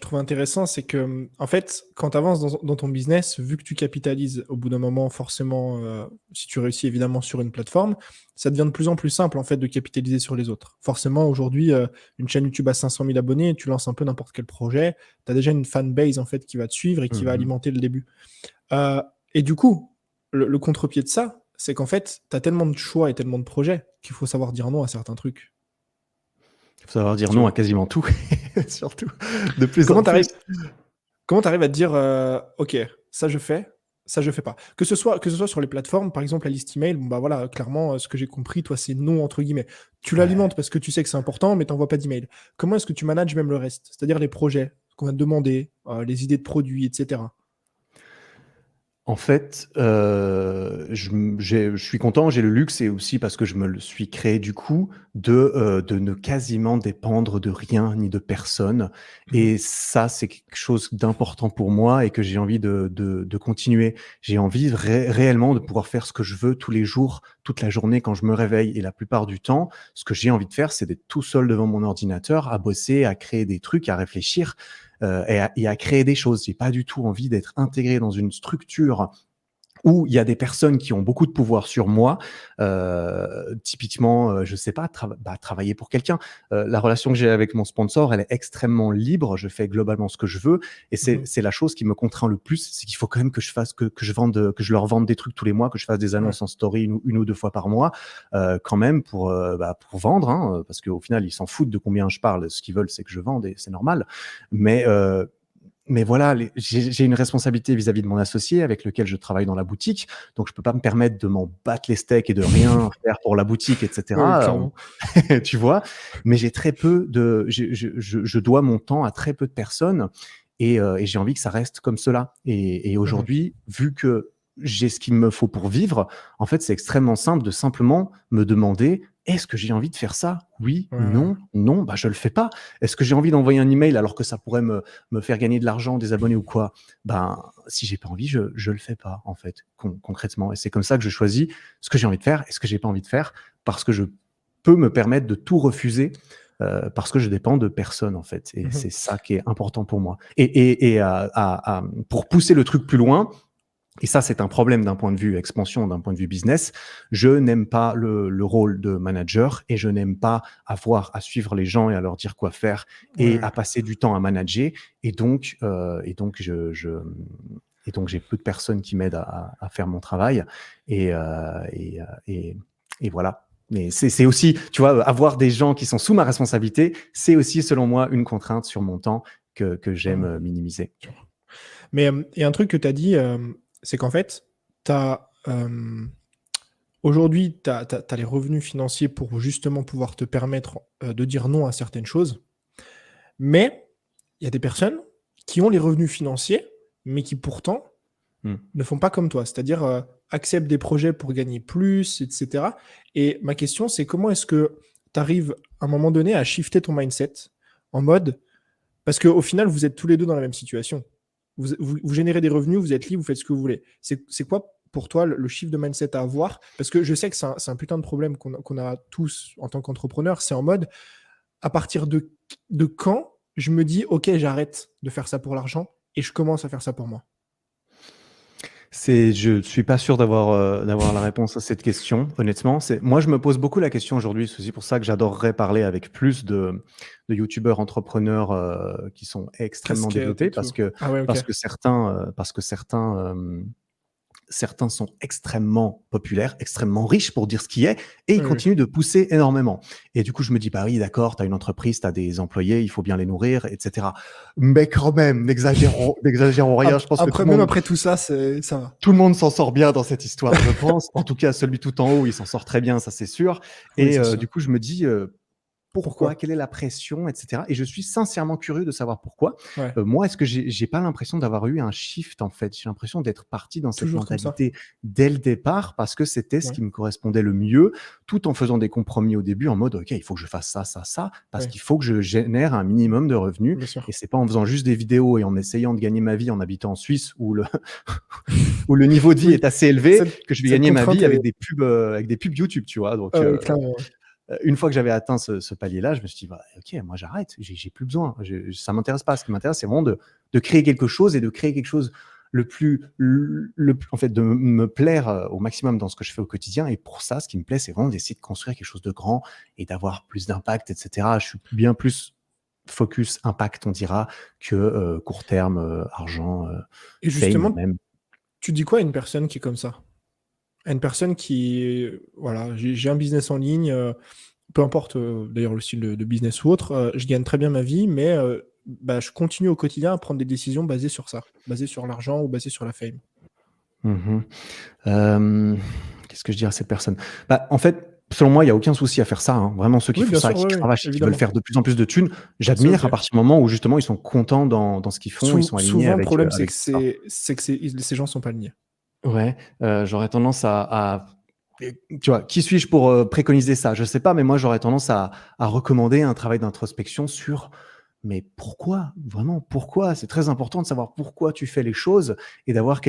B: trouve intéressant, c'est que en fait, quand tu avances dans ton business, vu que tu capitalises au bout d'un moment, forcément, si tu réussis évidemment sur une plateforme, ça devient de plus en plus simple en fait de capitaliser sur les autres. Forcément, aujourd'hui, une chaîne YouTube à 500 000 abonnés, tu lances un peu n'importe quel projet, tu as déjà une fanbase en fait qui va te suivre et qui va alimenter le début. Et du coup, le contre-pied de ça, c'est qu'en fait, tu as tellement de choix et tellement de projets qu'il faut savoir dire non à certains trucs.
C: Il faut savoir dire non à quasiment tout, surtout de plus en plus.
B: Comment tu arrives à te dire, OK, ça je fais pas. Que ce soit sur les plateformes, par exemple la liste email, bon bah voilà, clairement, ce que j'ai compris, toi, c'est non entre guillemets. Tu l'alimentes parce que tu sais que c'est important, mais tu n'envoies pas d'email. Comment est-ce que tu manages même le reste? C'est-à-dire les projets qu'on va te demander, les idées de produits, etc.
C: En fait, je suis content, j'ai le luxe et aussi parce que je me le suis créé du coup de ne quasiment dépendre de rien ni de personne. Et ça, c'est quelque chose d'important pour moi et que j'ai envie de continuer. J'ai envie réellement de pouvoir faire ce que je veux tous les jours, toute la journée quand je me réveille. Et la plupart du temps, ce que j'ai envie de faire, c'est d'être tout seul devant mon ordinateur, à bosser, à créer des trucs, à réfléchir. Et à créer des choses. J'ai pas du tout envie d'être intégré dans une structure où il y a des personnes qui ont beaucoup de pouvoir sur moi, typiquement, je sais pas, travailler pour quelqu'un. La relation que j'ai avec mon sponsor, elle est extrêmement libre. Je fais globalement ce que je veux, et c'est la chose qui me contraint le plus, c'est qu'il faut quand même que je fasse que je leur vende des trucs tous les mois, que je fasse des annonces en story une ou deux fois par mois, quand même pour vendre, hein, parce qu'au final ils s'en foutent de combien je parle. Ce qu'ils veulent, c'est que je vende et c'est normal. Mais voilà, j'ai une responsabilité vis-à-vis de mon associé avec lequel je travaille dans la boutique, donc je peux pas me permettre de m'en battre les steaks et de rien faire pour la boutique, etc. Tu vois, mais j'ai très peu je dois mon temps à très peu de personnes et j'ai envie que ça reste comme cela. Et aujourd'hui, vu que j'ai ce qu'il me faut pour vivre, en fait, c'est extrêmement simple de simplement me demander: est-ce que j'ai envie de faire ça? Oui, non, bah je le fais pas. Est-ce que j'ai envie d'envoyer un email alors que ça pourrait me faire gagner de l'argent, des abonnés ou quoi? Ben, si j'ai pas envie, je le fais pas, en fait, concrètement. Et c'est comme ça que je choisis ce que j'ai envie de faire et ce que j'ai pas envie de faire, parce que je peux me permettre de tout refuser, parce que je dépends de personne, en fait. Et c'est ça qui est important pour moi. Et pour pousser le truc plus loin, Et ça, c'est un problème d'un point de vue expansion, d'un point de vue business. Je n'aime pas le rôle de manager et je n'aime pas avoir à suivre les gens et à leur dire quoi faire et
A: Ouais.
C: à passer du temps à manager. Et donc, j'ai peu de personnes qui m'aident à faire mon travail. Et, et voilà. Mais c'est aussi, tu vois, avoir des gens qui sont sous ma responsabilité, c'est aussi, selon moi, une contrainte sur mon temps que j'aime
A: Ouais.
C: minimiser.
A: Mais il y a un truc que tu as dit, c'est qu'en fait, aujourd'hui, tu as les revenus financiers pour justement pouvoir te permettre de dire non à certaines choses. Mais il y a des personnes qui ont les revenus financiers, mais qui pourtant
C: Mm.
A: ne font pas comme toi, c'est-à-dire acceptent des projets pour gagner plus, etc. Et ma question, c'est comment est-ce que tu arrives à un moment donné à shifter ton mindset en mode, parce qu'au final, vous êtes tous les deux dans la même situation. Vous générez des revenus, vous êtes libre, vous faites ce que vous voulez. C'est quoi pour toi le shift de mindset à avoir? Parce que je sais que c'est un putain de problème qu'on a tous en tant qu'entrepreneurs. C'est en mode, à partir de quand je me dis, OK, j'arrête de faire ça pour l'argent et je commence à faire ça pour moi.
C: Je suis pas sûr d'avoir la réponse à cette question, honnêtement. Moi, je me pose beaucoup la question aujourd'hui. C'est aussi pour ça que j'adorerais parler avec plus de youtubeurs entrepreneurs qui sont extrêmement
A: Casquette et
C: développés
A: tout. Ah ouais, ok.
C: parce que certains sont extrêmement populaires, extrêmement riches pour dire ce qui est, et ils
A: Oui, oui.
C: continuent de pousser énormément. Et du coup, je me dis, bah oui, d'accord, tu as une entreprise, tu as des employés, il faut bien les nourrir, etc. Mais quand même, n'exagérons rien. Je pense que
A: Après, même après tout ça, ça va.
C: tout le monde s'en sort bien dans cette histoire, je pense. En tout cas, celui tout en haut, il s'en sort très bien, ça c'est sûr.
A: Oui,
C: Et
A: c'est sûr.
C: du coup, je me dis, pourquoi?
A: Pourquoi?
C: Quelle est la pression, etc. Et je suis sincèrement curieux de savoir pourquoi.
A: Ouais.
C: Moi, est-ce que j'ai pas l'impression d'avoir eu un shift, en fait? J'ai l'impression d'être parti dans cette
A: Toujours comme ça.
C: mentalité dès le départ parce que c'était ce
A: Ouais.
C: qui me correspondait le mieux, tout en faisant des compromis au début en mode: «OK, il faut que je fasse ça, ça, ça, parce
A: Ouais.
C: qu'il faut que je génère un minimum de revenus
A: Bien sûr.
C: et c'est pas en faisant juste des vidéos et en essayant de gagner ma vie en habitant en Suisse où le où le niveau de vie
A: Oui.
C: est assez élevé que je vais
A: Cette
C: gagner ma
A: contrainte
C: vie
A: est.
C: avec des pubs YouTube», tu vois? Donc,
A: Ah ouais, clairement. Ouais.
C: une fois que j'avais atteint ce palier-là, je me suis dit, bah, OK, moi j'arrête, j'ai plus besoin. Ça m'intéresse pas. Ce qui m'intéresse, c'est vraiment de créer quelque chose et de créer quelque chose en fait, de me plaire au maximum dans ce que je fais au quotidien. Et pour ça, ce qui me plaît, c'est vraiment d'essayer de construire quelque chose de grand et d'avoir plus d'impact, etc. Je suis bien plus focus impact, on dira, que court terme, argent,
A: Et
C: fame
A: justement,
C: même.
A: tu dis quoi à une personne qui est comme ça? À une personne qui, voilà, j'ai un business en ligne, peu importe d'ailleurs le style de business ou autre, je gagne très bien ma vie, mais bah, je continue au quotidien à prendre des décisions basées sur ça, basées sur l'argent ou basées sur la fame.
C: Mhm. Qu'est-ce que je dis à cette personne? Bah, en fait, selon moi, il y a aucun souci à faire ça, hein. Vraiment, ceux qui
A: Oui,
C: font
A: bien
C: ça,
A: sûr,
C: qui
A: oui, oui,
C: cravachent et qui veulent
A: évidemment.
C: faire de plus en plus de thunes,
A: C'est
C: j'admire
A: OK.
C: à partir du moment où justement ils sont contents dans ce qu'ils font, ils sont alignés
A: Souvent, le problème, c'est
C: avec
A: que
C: tout ça.
A: ces gens sont pas alignés.
C: Ouais, j'aurais tendance tu vois, qui suis-je pour préconiser ça? Je sais pas, mais moi j'aurais tendance à recommander un travail d'introspection sur mais pourquoi? Vraiment, pourquoi? C'est très important de savoir pourquoi tu fais les choses et d'avoir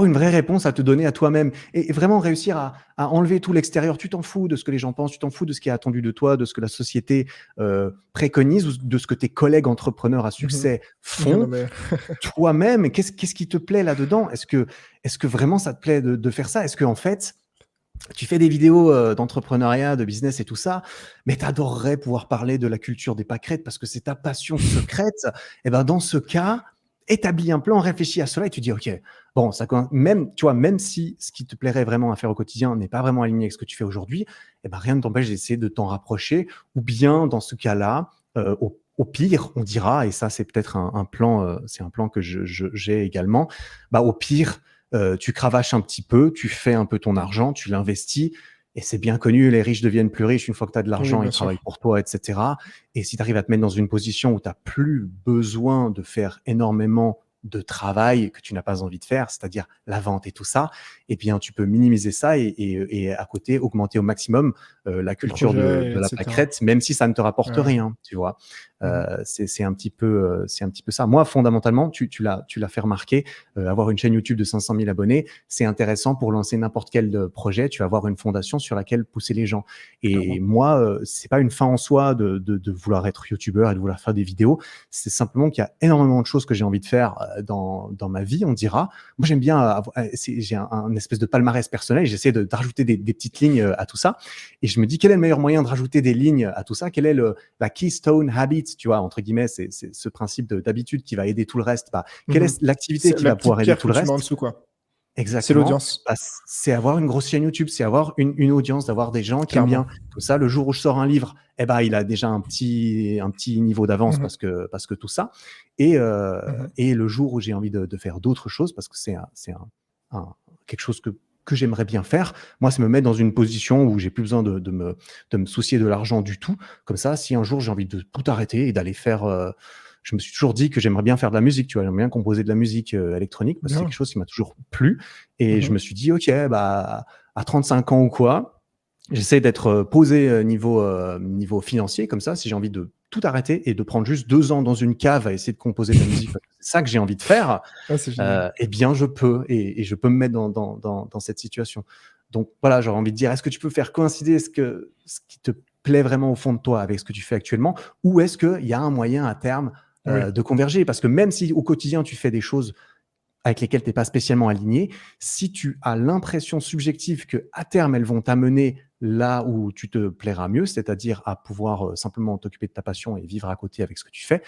C: une vraie réponse à te donner à toi-même et vraiment réussir à enlever tout l'extérieur. Tu t'en fous de ce que les gens pensent, tu t'en fous de ce qui est attendu de toi, de ce que la société préconise ou de ce que tes collègues entrepreneurs à
A: Mmh.
C: succès
A: Non,
C: font.
A: mais
C: Toi-même, qu'est-ce qui te plaît là-dedans? Est-ce que vraiment ça te plaît de faire ça? Est-ce que en fait, tu fais des vidéos d'entrepreneuriat, de business et tout ça, mais tu adorerais pouvoir parler de la culture des pâquerettes parce que c'est ta passion secrète. Et ben dans ce cas, établis un plan, réfléchis à cela et tu dis ok, bon, même tu vois, même si ce qui te plairait vraiment à faire au quotidien n'est pas vraiment aligné avec ce que tu fais aujourd'hui, et ben rien ne t'empêche d'essayer de t'en rapprocher. Ou bien dans ce cas-là, au pire, on dira, et ça c'est peut-être un plan, c'est un plan que j'ai également. Bah au pire tu cravaches un petit peu, tu fais un peu ton argent, tu l'investis. Et c'est bien connu, les riches deviennent plus riches une fois que tu as de
A: oui,
C: l'argent, ils
A: bien
C: travaillent
A: sûr.
C: pour toi, etc. Et si tu arrives à te mettre dans une position où tu n'as plus besoin de faire énormément de travail que tu n'as pas envie de faire, c'est-à-dire la vente et tout ça, eh bien, tu peux minimiser ça et à côté, augmenter au maximum la
A: Les
C: culture
A: projets,
C: de la
A: etc.
C: pâquerette, même si ça ne te rapporte
A: Ouais.
C: rien, tu vois. C'est un petit peu, c'est un petit peu ça. Moi, fondamentalement, tu l'as fait remarquer, avoir une chaîne YouTube de 500 000 abonnés, c'est intéressant pour lancer n'importe quel projet. Tu vas avoir une fondation sur laquelle pousser les gens. Et moi, c'est pas une fin en soi de vouloir être youtubeur et de vouloir faire des vidéos. C'est simplement qu'il y a énormément de choses que j'ai envie de faire dans ma vie, on dira. Moi, j'aime bien j'ai un espèce de palmarès personnel. J'essaie de rajouter des petites lignes à tout ça. Et je me dis, quel est le meilleur moyen de rajouter des lignes à tout ça? Quelle est la keystone habit, tu vois, entre guillemets, c'est ce principe d'habitude qui va aider tout le reste. Quelle est l'activité qui va pouvoir aider tout le reste?
B: En dessous, quoi.
C: Exactement.
B: C'est l'audience.
C: C'est avoir une grosse chaîne YouTube, c'est avoir une audience, d'avoir des gens qui aiment bien tout ça. Le jour où je sors un livre, il a déjà un petit niveau d'avance parce que tout ça. Et le jour où j'ai envie de faire d'autres choses, parce que c'est quelque chose que j'aimerais bien faire, moi, c'est me mettre dans une position où j'ai plus besoin de me soucier de l'argent du tout. Comme ça, si un jour j'ai envie de tout arrêter et d'aller faire... je me suis toujours dit que j'aimerais bien faire de la musique, tu vois, j'aimerais bien composer de la musique électronique, parce que c'est quelque chose qui m'a toujours plu. Et je me suis dit, ok, à 35 ans ou quoi, j'essaie d'être posé niveau financier, comme ça, si j'ai envie de tout arrêter et de prendre juste 2 ans dans une cave à essayer de composer de la musique, parce que c'est ça que j'ai envie de faire, eh bien, je peux, et je peux me mettre dans cette situation. Donc voilà, j'aurais envie de dire, est-ce que tu peux faire coïncider ce qui te plaît vraiment au fond de toi avec ce que tu fais actuellement, ou est-ce qu'il y a un moyen à terme de converger? Parce que même si au quotidien, tu fais des choses avec lesquelles tu n'es pas spécialement aligné, si tu as l'impression subjective qu'à terme, elles vont t'amener là où tu te plairas mieux, c'est-à-dire à pouvoir simplement t'occuper de ta passion et vivre à côté avec ce que tu fais,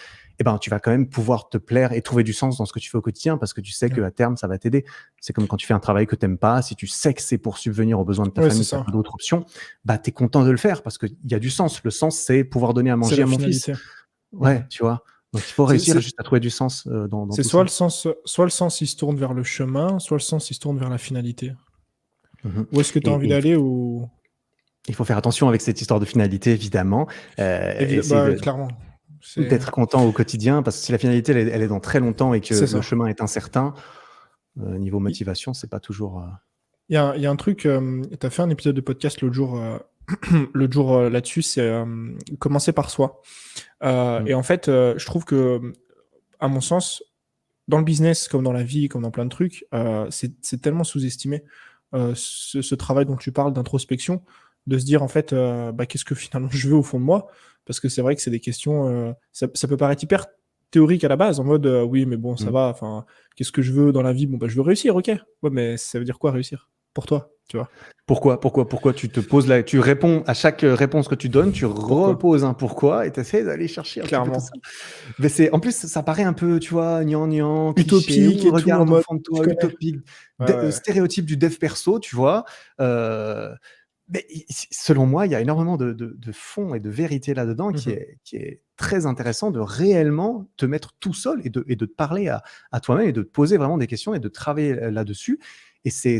C: tu vas quand même pouvoir te plaire et trouver du sens dans ce que tu fais au quotidien, parce que tu sais qu'à terme, ça va t'aider. C'est comme quand tu fais un travail que tu n'aimes pas, si tu sais que c'est pour subvenir aux besoins de ta famille, tu n'as pas d'autres options, tu es content de le faire parce qu'il y a du sens. Le sens, c'est pouvoir donner à manger à mon fils. Ouais, tu vois. Donc, il faut réussir juste à trouver du sens dans tout ça.
B: Soit le sens, il se tourne vers le chemin, soit le sens, il se tourne vers la finalité. Où est-ce que tu as envie d'aller ou...
C: Il faut faire attention avec cette histoire de finalité, évidemment.
B: Clairement.
C: D'être content au quotidien, parce que si la finalité, elle est dans très longtemps et que le chemin est incertain, niveau motivation, c'est pas toujours...
B: Il y a un truc, tu as fait un épisode de podcast l'autre jour... là-dessus, c'est commencer par soi. Et en fait, je trouve que, à mon sens, dans le business, comme dans la vie, comme dans plein de trucs, c'est tellement sous-estimé ce travail dont tu parles d'introspection, de se dire en fait, qu'est-ce que finalement je veux au fond de moi, parce que c'est vrai que c'est des questions, ça peut paraître hyper théorique à la base, en mode oui, mais bon, ça va, enfin, qu'est-ce que je veux dans la vie? Bon, je veux réussir, ok. Ouais, mais ça veut dire quoi réussir pour toi, tu vois?
C: Pourquoi tu te poses là, tu réponds à chaque réponse que tu donnes, tu reposes un pourquoi et tu essaies d'aller chercher un petit peu tout ça. Mais en plus, ça paraît un peu, tu vois, gnangnan,
B: utopique
C: cliché,
B: et
C: regarde
B: tout,
C: au fond de toi, utopique, stéréotype du dev perso, tu vois. Mais selon moi, il y a énormément de fond et de vérité là-dedans qui est très intéressant, de réellement te mettre tout seul et de te parler à toi-même et de te poser vraiment des questions et de travailler là-dessus. Et c'est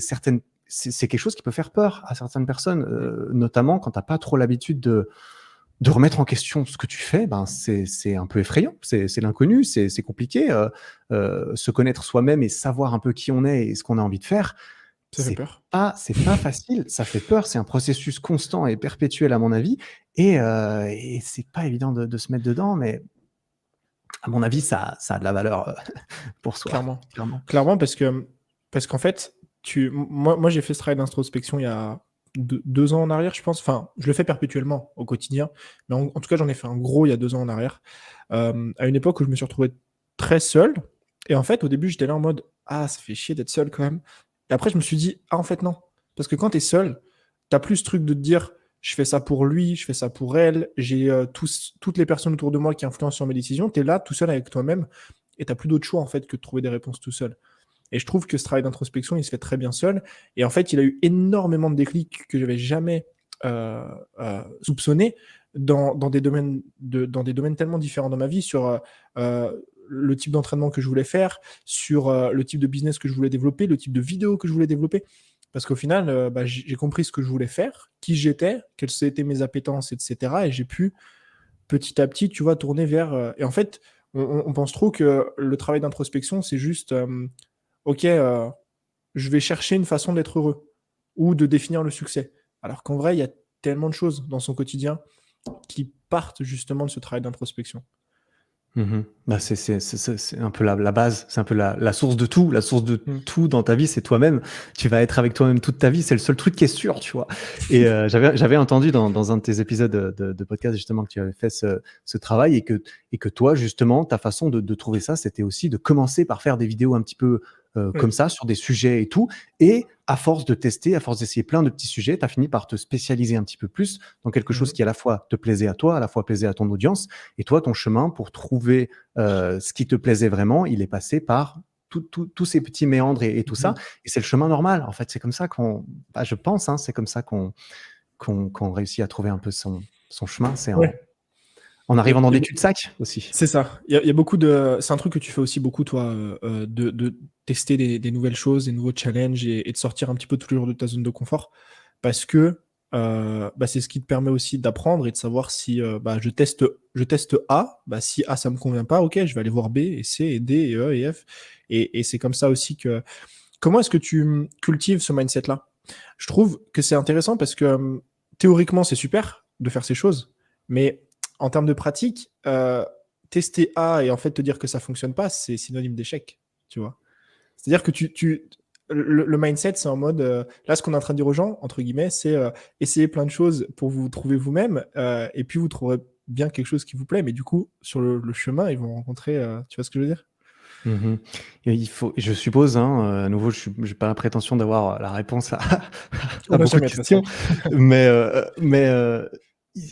C: quelque chose qui peut faire peur à certaines personnes, notamment quand tu n'as pas trop l'habitude de remettre en question ce que tu fais. C'est un peu effrayant, c'est l'inconnu, c'est compliqué. Se connaître soi-même et savoir un peu qui on est et ce qu'on a envie de faire, c'est pas facile, ça fait peur, c'est un processus constant et perpétuel à mon avis, et c'est pas évident de se mettre dedans, mais à mon avis, ça a de la valeur pour soi.
B: Clairement, parce qu'en fait, moi j'ai fait ce travail d'introspection il y a 2 ans en arrière, je pense. Enfin, je le fais perpétuellement au quotidien, mais en tout cas, j'en ai fait un gros il y a 2 ans en arrière, à une époque où je me suis retrouvé très seul. Et en fait, au début, j'étais là en mode « Ah, ça fait chier d'être seul quand même ». Et après, je me suis dit « Ah, en fait, non ». Parce que quand t'es seul, t'as plus ce truc de te dire « Je fais ça pour lui, je fais ça pour elle, j'ai toutes les personnes autour de moi qui influencent sur mes décisions ». T'es là, tout seul avec toi-même, et t'as plus d'autre choix, en fait, que de trouver des réponses tout seul. Et je trouve que ce travail d'introspection, il se fait très bien seul. Et en fait, il a eu énormément de déclics que je n'avais jamais soupçonnés dans des domaines tellement différents dans ma vie, sur le type d'entraînement que je voulais faire, sur le type de business que je voulais développer, le type de vidéo que je voulais développer. Parce qu'au final, j'ai compris ce que je voulais faire, qui j'étais, quelles étaient mes appétences, etc. Et j'ai pu petit à petit, tu vois, tourner vers... Et en fait, on pense trop que le travail d'introspection, c'est juste... ok, je vais chercher une façon d'être heureux ou de définir le succès. Alors qu'en vrai, il y a tellement de choses dans son quotidien qui partent justement de ce travail d'introspection.
C: Bah, c'est un peu la base, c'est un peu la source de tout. La source de
B: Mm.
C: tout dans ta vie, c'est toi-même. Tu vas être avec toi-même toute ta vie, c'est le seul truc qui est sûr, tu vois. Et j'avais entendu dans un de tes épisodes de podcast justement que tu avais fait ce travail et que toi, justement, ta façon de trouver ça, c'était aussi de commencer par faire des vidéos un petit peu
B: Oui.
C: comme ça, sur des sujets et tout. Et à force de tester, à force d'essayer plein de petits sujets, tu as fini par te spécialiser un petit peu plus dans quelque chose
B: Mhm.
C: qui à la fois te plaisait à toi, à la fois plaisait à ton audience. Et toi, ton chemin pour trouver ce qui te plaisait vraiment, il est passé par tous ces petits méandres et tout ça.
B: Mhm.
C: Et c'est le chemin normal. En fait, c'est comme ça je pense, hein, c'est comme ça qu'on réussit à trouver un peu son chemin. C'est
B: Ouais.
C: en
B: Il y a-
C: arrivant dans
B: il y a
C: des
B: beau-
C: cul-de-sac aussi.
B: C'est ça. Il y a beaucoup de. C'est un truc que tu fais aussi beaucoup, toi, de tester des nouvelles choses, des nouveaux challenges et de sortir un petit peu tous les jours de ta zone de confort. Parce que bah, c'est ce qui te permet aussi d'apprendre et de savoir si bah, je teste A, bah, si A ça me convient pas, ok, je vais aller voir B et C et D et E et F. Et c'est comme ça aussi que. Comment est-ce que tu cultives ce mindset-là? Je trouve que c'est intéressant parce que théoriquement, c'est super de faire ces choses, mais en termes de pratique, tester A et en fait te dire que ça fonctionne pas, c'est synonyme d'échec, tu vois. C'est-à-dire que le mindset, c'est en mode, là, ce qu'on est en train de dire aux gens, entre guillemets, c'est essayer plein de choses pour vous trouver vous-même, et puis vous trouverez bien quelque chose qui vous plaît, mais du coup, sur le chemin, ils vont rencontrer, tu vois ce que je veux dire?
C: Mhm. Et je suppose, hein, à nouveau, je n'ai pas la prétention d'avoir la réponse
B: On
C: à
B: n'a
C: beaucoup de
B: jamais de toute façon.
C: questions, mais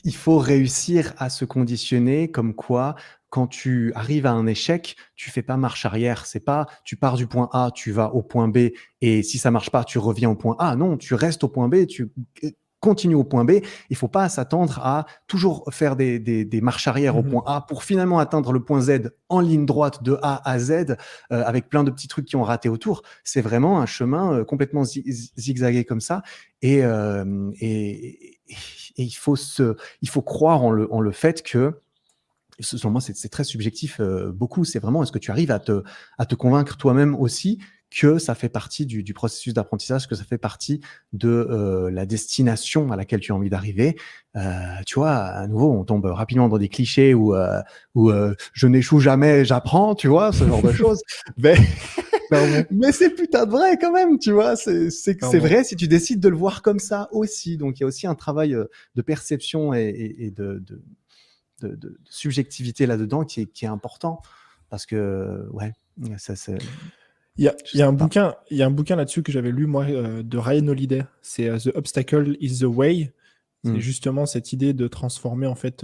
C: il faut réussir à se conditionner comme quoi, quand tu arrives à un échec, tu fais pas marche arrière. C'est pas, tu pars du point A, tu vas au point B, et si ça marche pas, tu reviens au point A. Non, tu restes au point B, tu continues au point B. Il faut pas s'attendre à toujours faire des marches arrière au
B: Mhm.
C: point A pour finalement atteindre le point Z en ligne droite de A à Z, avec plein de petits trucs qui ont raté autour. C'est vraiment un chemin complètement zigzagué comme ça. Et, et il faut croire en le fait que, selon moi, c'est très subjectif, beaucoup. C'est vraiment, est-ce que tu arrives à te convaincre toi-même aussi que ça fait partie du processus d'apprentissage, que ça fait partie de la destination à laquelle tu as envie d'arriver. Tu vois, à nouveau, on tombe rapidement dans des clichés où je n'échoue jamais, j'apprends, tu vois, ce genre de choses. Mais,
B: Clairement,
C: mais c'est putain de vrai quand même, tu vois. C'est
B: clairement.
C: vrai si tu décides de le voir comme ça aussi. Donc, il y a aussi un travail de perception et de subjectivité là-dedans qui est important. Parce que, ouais, ça, je
B: Il y a
C: sais
B: un
C: pas.
B: bouquin, il y a un bouquin là-dessus que j'avais lu, moi, de Ryan Holiday. C'est The Obstacle is the Way. C'est
C: Mm.
B: justement cette idée de transformer, en fait,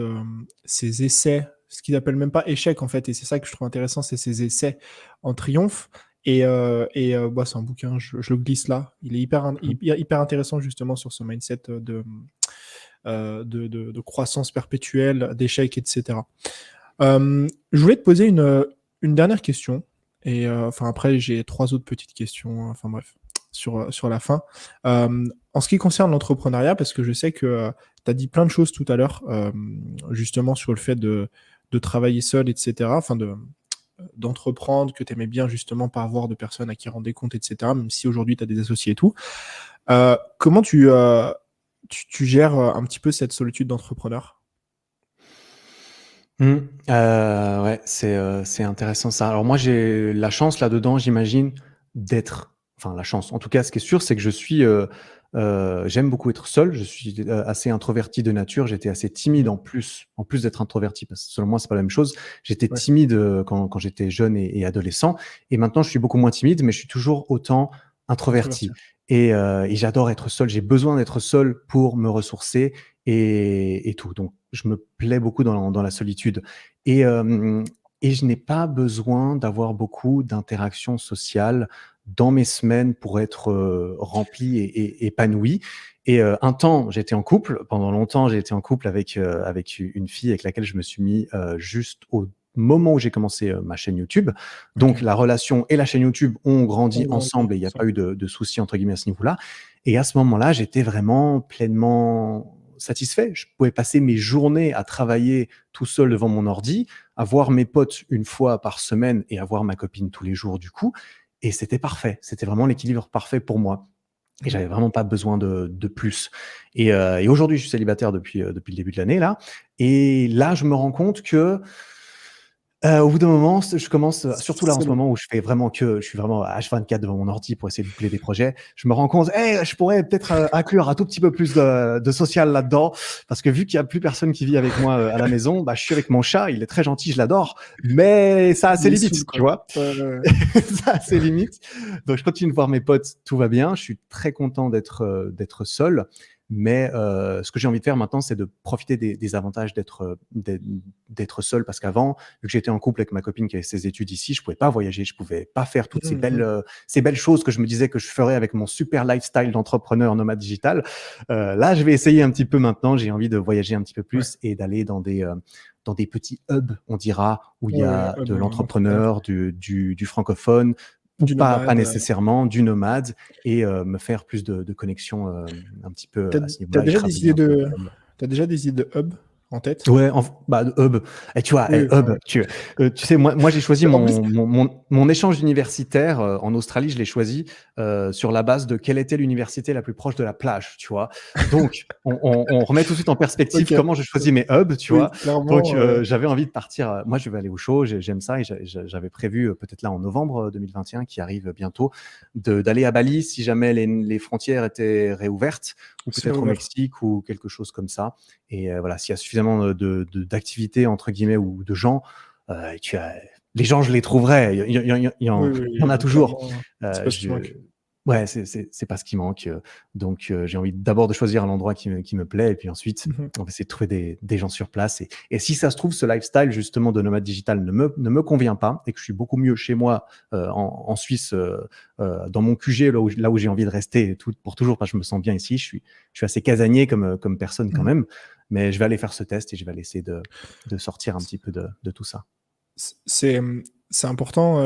B: ses essais, ce qu'il appelle même pas échec, en fait. Et c'est ça que je trouve intéressant, c'est ses essais en triomphe. Et bah, c'est un bouquin, je le glisse là. Il est
C: Mm.
B: hyper intéressant, justement, sur ce mindset de croissance perpétuelle, d'échec, etc. Je voulais te poser une dernière question. Et enfin, après, j'ai trois autres petites questions. Enfin, bref, sur la fin. En ce qui concerne l'entrepreneuriat, parce que je sais que tu as dit plein de choses tout à l'heure, justement sur le fait de travailler seul, etc. Enfin, d'entreprendre, que tu aimais bien justement pas avoir de personnes à qui rendre des comptes, etc. Même si aujourd'hui tu as des associés et tout. Comment tu gères un petit peu cette solitude d'entrepreneur?
C: Mm. Ouais, c'est intéressant ça. Alors moi, j'ai la chance là-dedans, j'imagine, enfin la chance. En tout cas, ce qui est sûr, c'est que j'aime beaucoup être seul. Je suis assez introverti de nature. J'étais assez timide
B: Mhm.
C: en plus d'être introverti, parce que selon moi, c'est pas la même chose. J'étais
B: Ouais,
C: timide quand j'étais jeune et adolescent, et maintenant je suis beaucoup moins timide, mais je suis toujours autant
B: introverti.
C: introverti. Et j'adore être seul. J'ai besoin d'être seul pour me ressourcer et tout. Donc, je me plais beaucoup dans la solitude. Et, euh, et je n'ai pas besoin d'avoir beaucoup d'interactions sociales dans mes semaines pour être rempli et épanoui. Et un temps, j'étais en couple. Pendant longtemps, j'ai été en couple avec une fille avec laquelle je me suis mis juste au moment où j'ai commencé ma chaîne YouTube. Donc,
B: Ok.
C: la relation et la chaîne YouTube ont grandi
B: On grandit
C: ensemble et il n'y a pas
B: ensemble.
C: eu de soucis, entre guillemets, à ce niveau-là. Et à ce moment-là, j'étais vraiment pleinement satisfait. Je pouvais passer mes journées à travailler tout seul devant mon ordi, à voir mes potes une fois par semaine et à voir ma copine tous les jours du coup. Et c'était parfait. C'était vraiment l'équilibre parfait pour moi. Et
B: Mhm.
C: j'avais vraiment pas besoin de plus. Et aujourd'hui, je suis célibataire depuis le début de l'année là. Et là, je me rends compte que Au bout d'un moment, je commence, surtout là en
B: C'est
C: ce
B: bon.
C: moment où je suis vraiment H24 devant mon ordi pour essayer de boucler des projets. Je me rends compte, je pourrais peut-être inclure un tout petit peu plus de social là-dedans, parce que vu qu'il y a plus personne qui vit avec moi à la maison, bah je suis avec mon chat, il est très gentil, je l'adore, mais ça a ses
B: Il saoule,
C: limites, tu
B: quoi.
C: vois.
B: Ouais, ouais, ouais.
C: Ça a ses limites. Donc je continue de voir mes potes, tout va bien. Je suis très content d'être seul. Mais ce que j'ai envie de faire maintenant, c'est de profiter des avantages d'être seul, parce qu'avant, vu que j'étais en couple avec ma copine qui avait ses études ici, je pouvais pas voyager, je pouvais pas faire toutes ces belles choses que je me disais que je ferais avec mon super lifestyle d'entrepreneur nomade digital. Là, je vais essayer un petit peu maintenant. J'ai envie de voyager un petit peu
B: Ouais,
C: plus et d'aller dans des petits hubs, on dira, où il y
B: ouais, ouais,
C: a de
B: l'entrepreneur,
C: l'entrepreneur, du francophone, ou
B: du
C: pas
B: nomade.
C: nécessairement, du nomade, et me faire plus de connexions un petit peu
B: T'as,
C: à ce
B: t'as
C: niveau-là, et
B: déjà des
C: travailler
B: idées
C: un peu.
B: t'as déjà des idées de hub en tête?
C: Ouais, hub. Et tu vois,
B: Oui, enfin,
C: hub, tu sais, moi j'ai choisi
B: en plus,
C: mon échange universitaire en Australie, je l'ai choisi sur la base de quelle était l'université la plus proche de la plage, tu vois. Donc, on remet tout de suite en perspective
B: ok.
C: comment je choisis mes hubs, tu
B: Oui,
C: vois. Donc,
B: clairement.
C: j'avais envie de partir. Moi, je vais aller au chaud, j'aime ça, et j'avais prévu peut-être là en novembre 2021, qui arrive bientôt, d'aller à Bali si jamais les frontières étaient réouvertes, ou
B: C'est
C: peut-être au
B: ouvert.
C: Mexique ou quelque chose comme ça. Et voilà, s'il y a suffisamment d'activités, entre guillemets, ou de gens, les gens, je les trouverai.
B: Oui,
C: Il y en a
B: oui,
C: toujours.
B: clairement. C'est
C: Euh,
B: pas ce qui manque.
C: je... Ouais, c'est pas ce qui manque. Donc, j'ai envie d'abord de choisir un endroit qui me plaît, et puis ensuite,
B: Mhm.
C: on va essayer de trouver des gens sur place. Et si ça se trouve, ce lifestyle, justement, de nomade digital ne me convient pas, et que je suis beaucoup mieux chez moi, en Suisse, dans mon QG, là où j'ai envie de rester pour toujours, parce que je me sens bien ici. Je suis assez casanier comme personne quand
B: Mhm.
C: même, mais je vais aller faire ce test, et je vais aller essayer de sortir un petit peu de tout ça.
B: C'est c'est important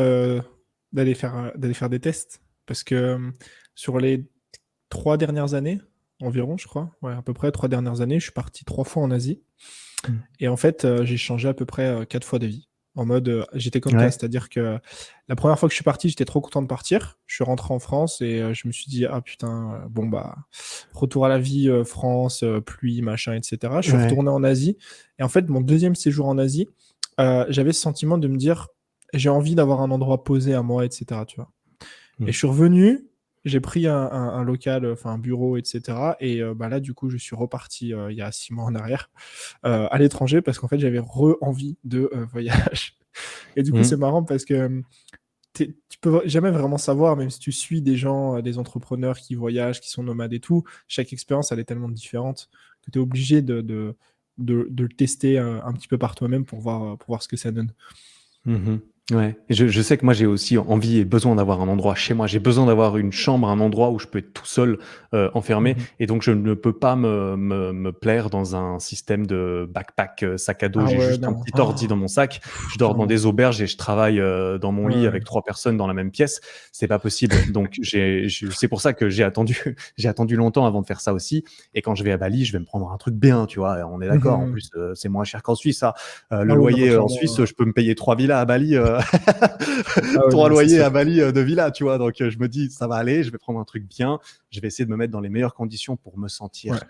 B: d'aller faire des tests parce que sur les 3 dernières années, environ, je crois, ouais, à peu près 3 dernières années, je suis parti 3 fois en Asie.
C: Mm.
B: Et en fait, j'ai changé à peu près 4 fois de vie. En mode, j'étais comme toi,
C: Ouais.
B: c'est-à-dire que la première fois que je suis parti, j'étais trop content de partir. Je suis rentré en France et je me suis dit, ah putain, bon bah, retour à la vie, France, pluie, machin, etc. Je suis
C: Ouais.
B: retourné en Asie. Et en fait, mon deuxième séjour en Asie, j'avais ce sentiment de me dire, j'ai envie d'avoir un endroit posé à moi, etc. Tu vois. Et
C: Mm.
B: je suis revenu, j'ai pris un local, enfin un bureau, etc. Et bah là, du coup, je suis reparti il y a 6 mois en arrière à l'étranger parce qu'en fait, j'avais envie de voyage. Et du coup, c'est
C: Mm.
B: marrant parce que tu peux jamais vraiment savoir, même si tu suis des gens, des entrepreneurs qui voyagent, qui sont nomades et tout, chaque expérience, elle est tellement différente que tu es obligé de le tester un petit peu par toi-même pour voir ce que ça donne.
C: Mhm. Ouais. Et je sais que moi j'ai aussi envie et besoin d'avoir un endroit chez moi. J'ai besoin d'avoir une chambre, un endroit où je peux être tout seul, enfermé.
B: Mhm.
C: Et donc je ne peux pas me plaire dans un système de backpack, sac à dos.
B: Ah
C: J'ai
B: ouais,
C: juste un
B: non.
C: petit ordi
B: Oh,
C: dans mon sac. Je dors dans
B: clairement.
C: des auberges et je travaille dans mon
B: Ouais,
C: lit
B: ouais.
C: avec 3 personnes dans la même pièce. C'est pas possible. Donc c'est pour ça que j'ai attendu, j'ai attendu longtemps avant de faire ça aussi. Et quand je vais à Bali, je vais me prendre un truc bien, tu vois. On est d'accord. En
B: Mhm.
C: plus, c'est moins cher qu'en Suisse, ça. Le
B: Ah oui, non, mais
C: loyer en
B: clairement.
C: Suisse, je peux me payer 3 villas à Bali,
B: Ah oui, non,
C: 3
B: mais c'est
C: loyers à
B: sûr.
C: Bali de villas, tu vois. Donc, je me dis, ça va aller, je vais prendre un truc bien, je vais essayer de me mettre dans les meilleures conditions pour me
B: Ouais.
C: sentir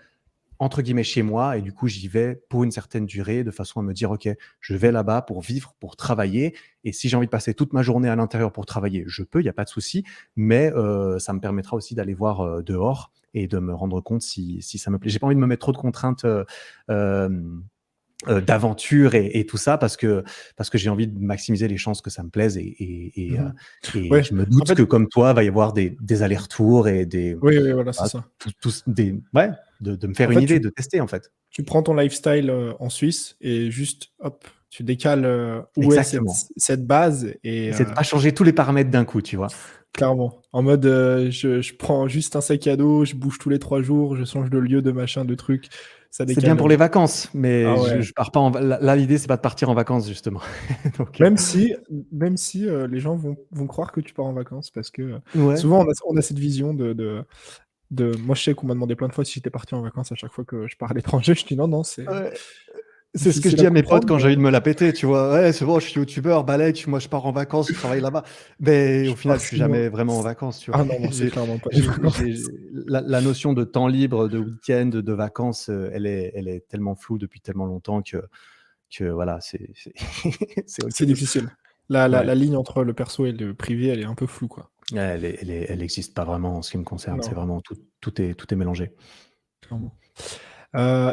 C: entre guillemets chez moi, et du coup j'y vais pour une certaine durée de façon à me dire ok, je vais là-bas pour vivre, pour travailler, et si j'ai envie de passer toute ma journée à l'intérieur pour travailler, je peux, il n'y a pas de souci, mais ça me permettra aussi d'aller voir dehors et de me rendre compte si ça me plaît. J'ai pas envie de me mettre trop de contraintes euh, d'aventure et tout ça, parce que j'ai envie de maximiser les chances que ça me plaise,
B: Mhm.
C: et
B: Ouais,
C: je me
B: en
C: doute
B: fait,
C: que comme toi, va y avoir des allers-retours et
B: oui, oui, voilà, c'est
C: ah,
B: ça.
C: ouais, de me faire
B: En
C: une
B: fait,
C: idée, de tester en fait.
B: tu prends ton lifestyle en Suisse et juste, hop, tu décales où est
C: Exactement.
B: cette base et
C: C'est de pas changer tous les paramètres d'un coup, tu vois.
B: clairement, en mode, je prends juste un sac à dos, je bouge tous les 3 jours, je change de lieu, de machin, de truc, ça
C: C'est bien
B: décale.
C: pour les vacances, mais
B: Ah
C: je,
B: ouais.
C: je pars pas là, l'idée c'est pas de partir en vacances justement. Donc,
B: Même si, même si les gens vont croire que tu pars en vacances parce que
C: ouais.
B: souvent on a cette vision moi je sais qu'on m'a demandé plein de fois si j'étais parti en vacances à chaque fois que je pars à l'étranger, je dis non, non, c'est
C: Ouais. C'est ce que je
B: difficile à
C: dis à mes potes
B: comprendre,
C: quand j'ai
B: mais
C: envie de me la péter, tu vois. Ouais, c'est bon, je suis youtubeur, balèque, moi je pars en vacances, je travaille là-bas. Mais
B: je
C: au final,
B: pars
C: je suis
B: 6 mois.
C: jamais vraiment en vacances, tu vois.
B: Ah non, moi c'est
C: J'ai,
B: clairement pas les
C: j'ai,
B: vacances.
C: j'ai- la notion de temps libre, de week-end, de vacances, elle est tellement floue depuis tellement longtemps que voilà, c'est
B: C'est
C: ok.
B: difficile. La
C: Ouais.
B: ligne entre le perso et le privé, elle est un peu floue, quoi.
C: Elle existe pas vraiment en ce qui me concerne. C'est
B: Non,
C: vraiment tout est mélangé.
B: clairement.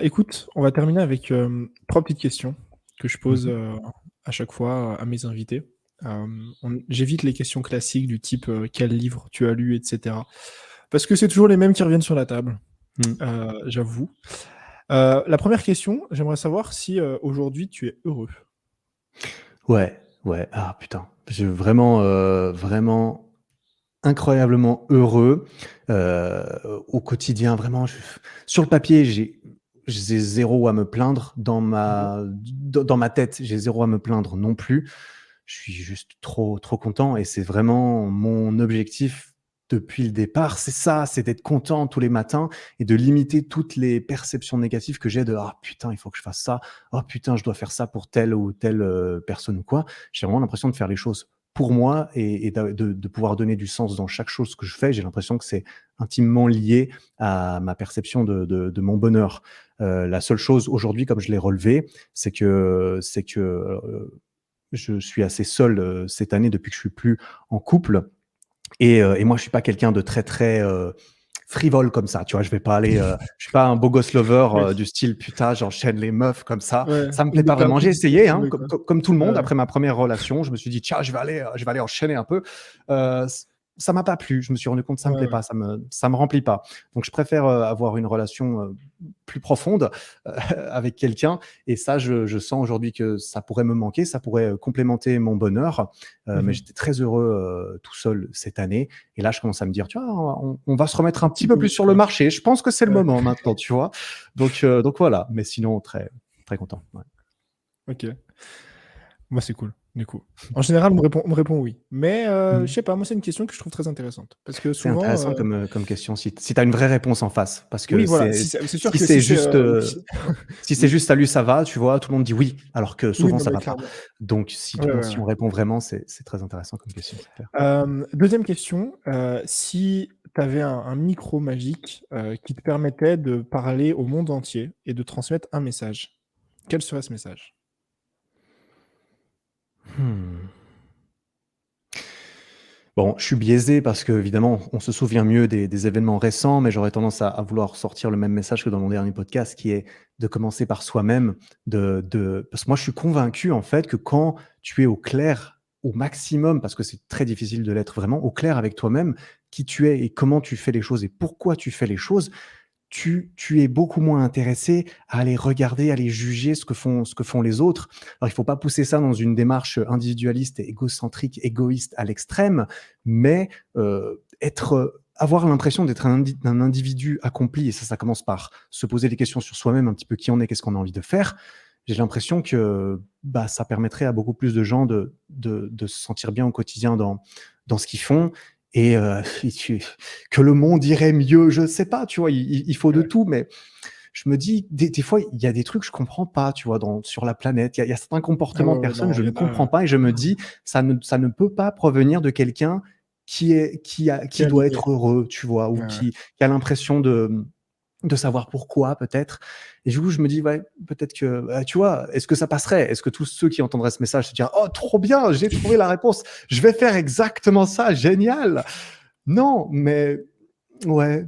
B: Écoute, on va terminer avec 3 petites questions que je pose,
C: Mhm.
B: à chaque fois à mes invités. J'évite les questions classiques du type, quel livre tu as lu et cetera. Parce que c'est toujours les mêmes qui reviennent sur la table,
C: Mm.
B: j'avoue. La première question, j'aimerais savoir si, aujourd'hui tu es heureux?
C: Ouais, ouais. Ah putain, vraiment incroyablement heureux au quotidien. Vraiment, sur le papier, j'ai zéro à me plaindre.
B: Mmh.
C: Dans ma tête, j'ai zéro à me plaindre non plus. Je suis juste trop, trop content et c'est vraiment mon objectif depuis le départ. C'est ça, c'est d'être content tous les matins et de limiter toutes les perceptions négatives que j'ai de ah putain, il faut que je fasse ça. Oh putain, je dois faire ça pour telle ou telle personne ou quoi. J'ai vraiment l'impression de faire les choses pour moi et de pouvoir donner du sens dans chaque chose que je fais. J'ai l'impression que c'est intimement lié à ma perception de mon bonheur. La seule chose aujourd'hui, comme je l'ai relevé, c'est que je suis assez seul cette année depuis que je suis plus en couple. Et moi, je suis pas quelqu'un de très, très frivole comme ça. Tu vois, je vais pas aller. Je suis pas un beau gosse lover
B: Oui,
C: du style putain, j'enchaîne les meufs comme ça.
B: ouais,
C: Ça me
B: au
C: plaît
B: bout
C: pas
B: de un
C: vraiment.
B: coup,
C: J'ai
B: tu
C: essayé,
B: laisses
C: hein,
B: tomber, quoi.
C: comme tout le monde.
B: Ouais,
C: Après ma première relation, je me suis dit tiens, je vais aller enchaîner un peu. Euh, Ça m'a pas plu. Je me suis rendu compte que ça me
B: ouais,
C: plaît
B: ouais.
C: pas, ça me remplit pas. Donc je préfère avoir une relation plus profonde avec quelqu'un. Et ça, je sens aujourd'hui que ça pourrait me manquer, ça pourrait complémenter mon bonheur. Mais
B: Mmh.
C: j'étais très heureux tout seul cette année. Et là, je commence à me dire, tu vois, on va se remettre
B: Un
C: un
B: petit
C: petit peu
B: peu
C: plus
B: mieux,
C: sur le
B: quoi.
C: marché. Je pense que c'est le
B: Ouais,
C: moment maintenant, tu vois. Donc voilà. Mais sinon, très, très content. Ouais.
B: OK. Moi, c'est cool, du coup. En général, on me répond oui. Mais, je
C: Mm.
B: sais pas, moi, c'est une question que je trouve très intéressante. Parce que
C: C'est
B: souvent,
C: intéressant comme question. Si tu as une vraie réponse en face. Parce
B: oui,
C: que
B: voilà, si c'est sûr
C: si
B: que si
C: c'est
B: c'est,
C: juste,
B: oui.
C: si c'est
B: Oui.
C: juste salut, ça va, tu vois, tout le monde dit oui. Alors que
B: Oui,
C: souvent,
B: non,
C: ça
B: mais
C: va pas.
B: clairement.
C: Donc,
B: Ouais, ouais,
C: si
B: ouais.
C: on répond vraiment, c'est très intéressant comme question, c'est clair.
B: 2e question, si tu avais un micro magique, qui te permettait de parler au monde entier et de transmettre un message, quel serait ce message?
C: Hmm. Bon, je suis biaisé parce qu'évidemment, on se souvient mieux des événements récents, mais j'aurais tendance à vouloir sortir le même message que dans mon dernier podcast, qui est de commencer par soi-même. Parce que moi, je suis convaincu, en fait, que quand tu es au clair, au maximum, parce que c'est très difficile de l'être vraiment, au clair avec toi-même, qui tu es et comment tu fais les choses et pourquoi tu fais les choses, tu es beaucoup moins intéressé à aller regarder, à aller juger ce que font les autres. Alors, il ne faut pas pousser ça dans une démarche individualiste et égocentrique, égoïste à l'extrême, mais avoir l'impression d'être un individu accompli, et ça commence par se poser des questions sur soi-même, un petit peu qui on est, qu'est-ce qu'on a envie de faire. J'ai l'impression que bah, ça permettrait à beaucoup plus de gens de se sentir bien au quotidien dans ce qu'ils font et que le monde irait mieux, je sais pas, tu vois, il faut de
B: Ouais.
C: tout, mais je me dis, des fois, il y a des trucs que je comprends pas, tu vois, sur la planète. Il y a certains
B: Ah
C: comportements
B: ouais,
C: de
B: ouais,
C: personnes,
B: non,
C: je
B: il y
C: ne
B: en a,
C: comprends pas et je me dis, ça ne peut pas provenir de quelqu'un
B: qui
C: qui
B: a
C: doit
B: l'idée.
C: être heureux, tu vois, ou
B: Ouais, ouais.
C: qui a l'impression de savoir pourquoi, peut-être. Et du coup, je me dis, ouais, peut-être que, tu vois, est-ce que ça passerait? Est-ce que tous ceux qui entendraient ce message se diraient, oh, trop bien, j'ai trouvé la réponse, je vais faire exactement ça, génial. Non, mais ouais,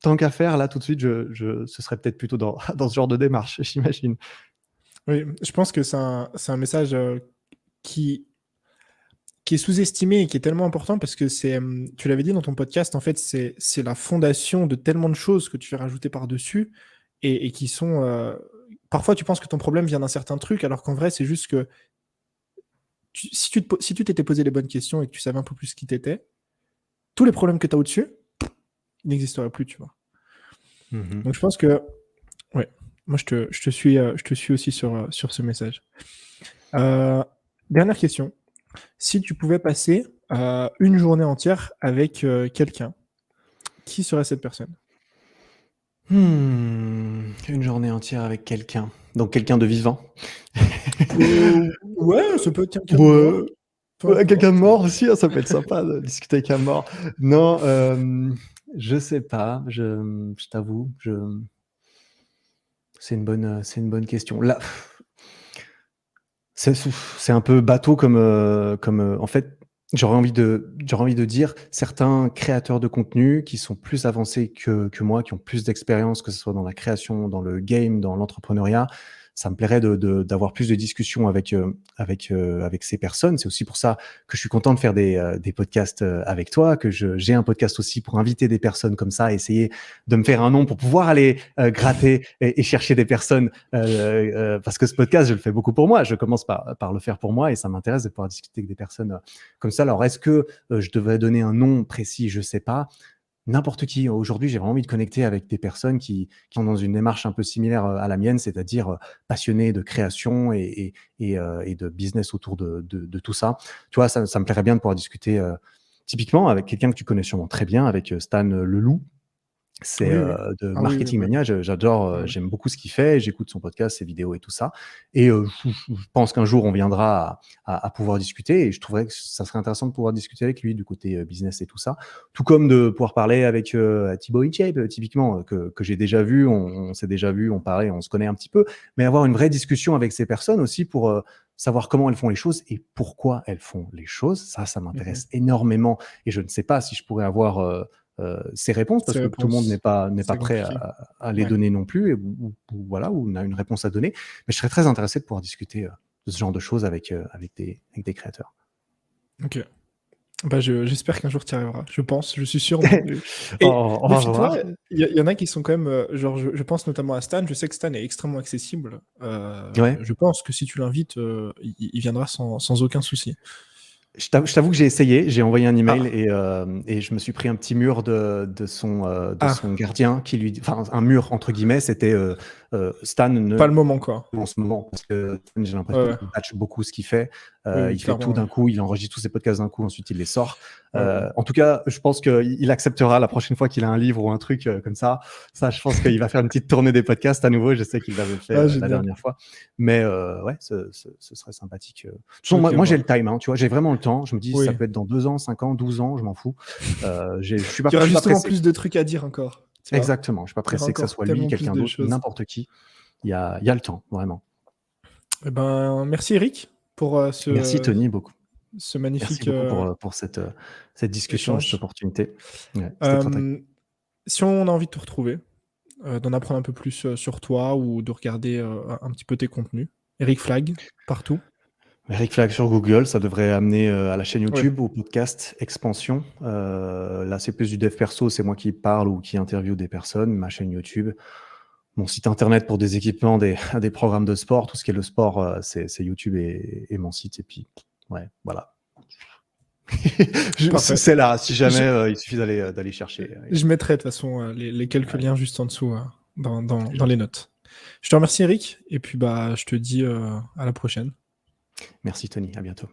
C: tant qu'à faire, là, tout de suite, ce serait peut-être plutôt dans ce genre de démarche, j'imagine.
B: Oui, je pense que c'est un message, qui qui est sous-estimé et qui est tellement important parce que c'est, tu l'avais dit dans ton podcast, en fait, c'est la fondation de tellement de choses que tu fais rajouter par-dessus et qui sont, parfois tu penses que ton problème vient d'un certain truc alors qu'en vrai c'est juste que si tu t'étais posé les bonnes questions et que tu savais un peu plus qui t'étais, tous les problèmes que tu as au-dessus, ils n'existeraient plus, tu vois?
C: Mhm.
B: Donc je pense que ouais, moi je te suis aussi sur ce message. Heu, Dernière question. Si tu pouvais passer, une journée entière avec, quelqu'un, qui serait cette personne?
C: Une journée entière avec quelqu'un. Donc quelqu'un de vivant.
B: Ouais, ça peut être quelqu'un de
C: Ouais,
B: mort, peu
C: ouais, quelqu'un de
B: importe.
C: mort aussi, hein, ça peut être sympa de discuter avec un mort. Non, je sais pas, je t'avoue, c'est une bonne question. Là, C'est un peu bateau comme en fait, j'aurais envie de dire certains créateurs de contenu qui sont plus avancés que moi, qui ont plus d'expérience, que ce soit dans la création, dans le game, dans l'entrepreneuriat. Ça me plairait d'avoir plus de discussions avec ces personnes. C'est aussi pour ça que je suis content de faire des podcasts avec toi, que j'ai un podcast aussi pour inviter des personnes comme ça, essayer de me faire un nom pour pouvoir aller gratter et chercher des personnes parce que ce podcast, je le fais beaucoup pour moi. Je commence par le faire pour moi et ça m'intéresse de pouvoir discuter avec des personnes comme ça. Alors, est-ce que je devrais donner un nom précis? Je sais pas. N'importe qui. Aujourd'hui, j'ai vraiment envie de connecter avec des personnes qui sont dans une démarche un peu similaire à la mienne, c'est-à-dire passionnées de création et de business autour de tout ça. Tu vois, ça me plairait bien de pouvoir discuter typiquement avec quelqu'un que tu connais sûrement très bien, avec Stan Leloup. C'est
B: Oui, oui.
C: de
B: Ah oui, oui,
C: Marketing
B: bah,
C: Mania. J'adore,
B: ouais, ouais.
C: j'aime beaucoup ce qu'il fait. J'écoute son podcast, ses vidéos et tout ça. Et je pense qu'un jour, on viendra à pouvoir discuter. Et je trouverais que ça serait intéressant de pouvoir discuter avec lui du côté business et tout ça. Tout comme de pouvoir parler avec Thibaut InShape, typiquement, que j'ai déjà vu. On s'est déjà vu, on parlait, on se connaît un petit peu. Mais avoir une vraie discussion avec ces personnes aussi pour savoir comment elles font les choses et pourquoi elles font les choses. Ça
B: Mhm.
C: m'intéresse énormément. Et je ne sais pas si je pourrais avoir ces réponses parce
B: Ces
C: que tout le monde n'est
B: réponses,
C: pas
B: c'est
C: prêt
B: compliqué.
C: à les
B: Ouais.
C: donner non plus ou voilà, où on a une réponse à donner. Mais je serais très intéressé de pouvoir discuter de ce genre de choses avec des créateurs.
B: Ok. Bah, j'espère qu'un jour tu y arriveras. Je pense, je suis sûr même. Et
C: On va
B: méfie-toi,
C: voir.
B: il y en a qui sont quand même, genre, je pense notamment à Stan. Je sais que Stan est extrêmement accessible.
C: Ouais.
B: Je pense que si tu l'invites, il viendra sans aucun souci.
C: Je t'avoue que j'ai essayé, j'ai envoyé un email
B: Ah,
C: et je me suis pris un petit mur de
B: ah,
C: son gardien qui lui, enfin un mur entre guillemets, c'était Stan
B: pas
C: ne
B: le moment, quoi.
C: en ce moment parce que j'ai
B: Ouais,
C: l'impression
B: ouais.
C: qu'il batch beaucoup ce qu'il fait.
B: Oui, oui,
C: Il fait tout
B: clairement, ouais.
C: d'un coup, il enregistre tous ses podcasts d'un coup, ensuite il les sort.
B: Ouais, ouais.
C: En tout cas, je pense qu'il acceptera la prochaine fois qu'il a un livre ou un truc comme ça. Ça, je pense qu'il va faire une petite tournée des podcasts à nouveau. Je sais qu'il l'avait fait
B: Ah,
C: la
B: génial.
C: dernière fois. Mais ouais, ce serait sympathique. De toute façon,
B: Ok,
C: moi j'ai
B: bah.
C: le time, hein, tu vois, j'ai vraiment le temps. Je me dis, ça
B: Oui.
C: peut être dans 2 ans, 5 ans, 12 ans, je m'en fous. Je suis
B: Il y aura
C: pas
B: justement
C: pressé.
B: plus de trucs à dire encore, tu vois.
C: Exactement. Je suis pas
B: Il y aura
C: pressé que ça
B: encore
C: soit lui,
B: tellement plus
C: quelqu'un
B: de
C: d'autre,
B: choses.
C: n'importe qui. Il y a le temps, vraiment.
B: Eh ben, merci Eric pour
C: Merci Tony, beaucoup.
B: ce
C: Merci
B: magnifique
C: beaucoup pour cette discussion et cette
B: échange.
C: opportunité. Ouais, c'était très, très cool.
B: Si on a envie de te retrouver, d'en apprendre un peu plus sur toi ou de regarder un petit peu tes contenus, Eric Flag, partout.
C: Eric Flag sur Google, ça devrait amener à la chaîne
B: Oui.
C: YouTube, au podcast Expansion. Là, c'est plus du dev perso, c'est moi qui parle ou qui interviewe des personnes. Ma chaîne YouTube, mon site internet pour des équipements, des programmes de sport, tout ce qui est le sport, c'est YouTube et mon site. Et puis, ouais, voilà.
B: Parfait.
C: C'est là, si jamais
B: Je,
C: il suffit d'aller chercher.
B: je mettrai de toute façon les quelques
C: Ouais,
B: liens juste en dessous
C: c'est
B: dans les
C: gentil.
B: notes. Je te remercie Eric et puis bah je te dis à la prochaine.
C: Merci Tony, à bientôt.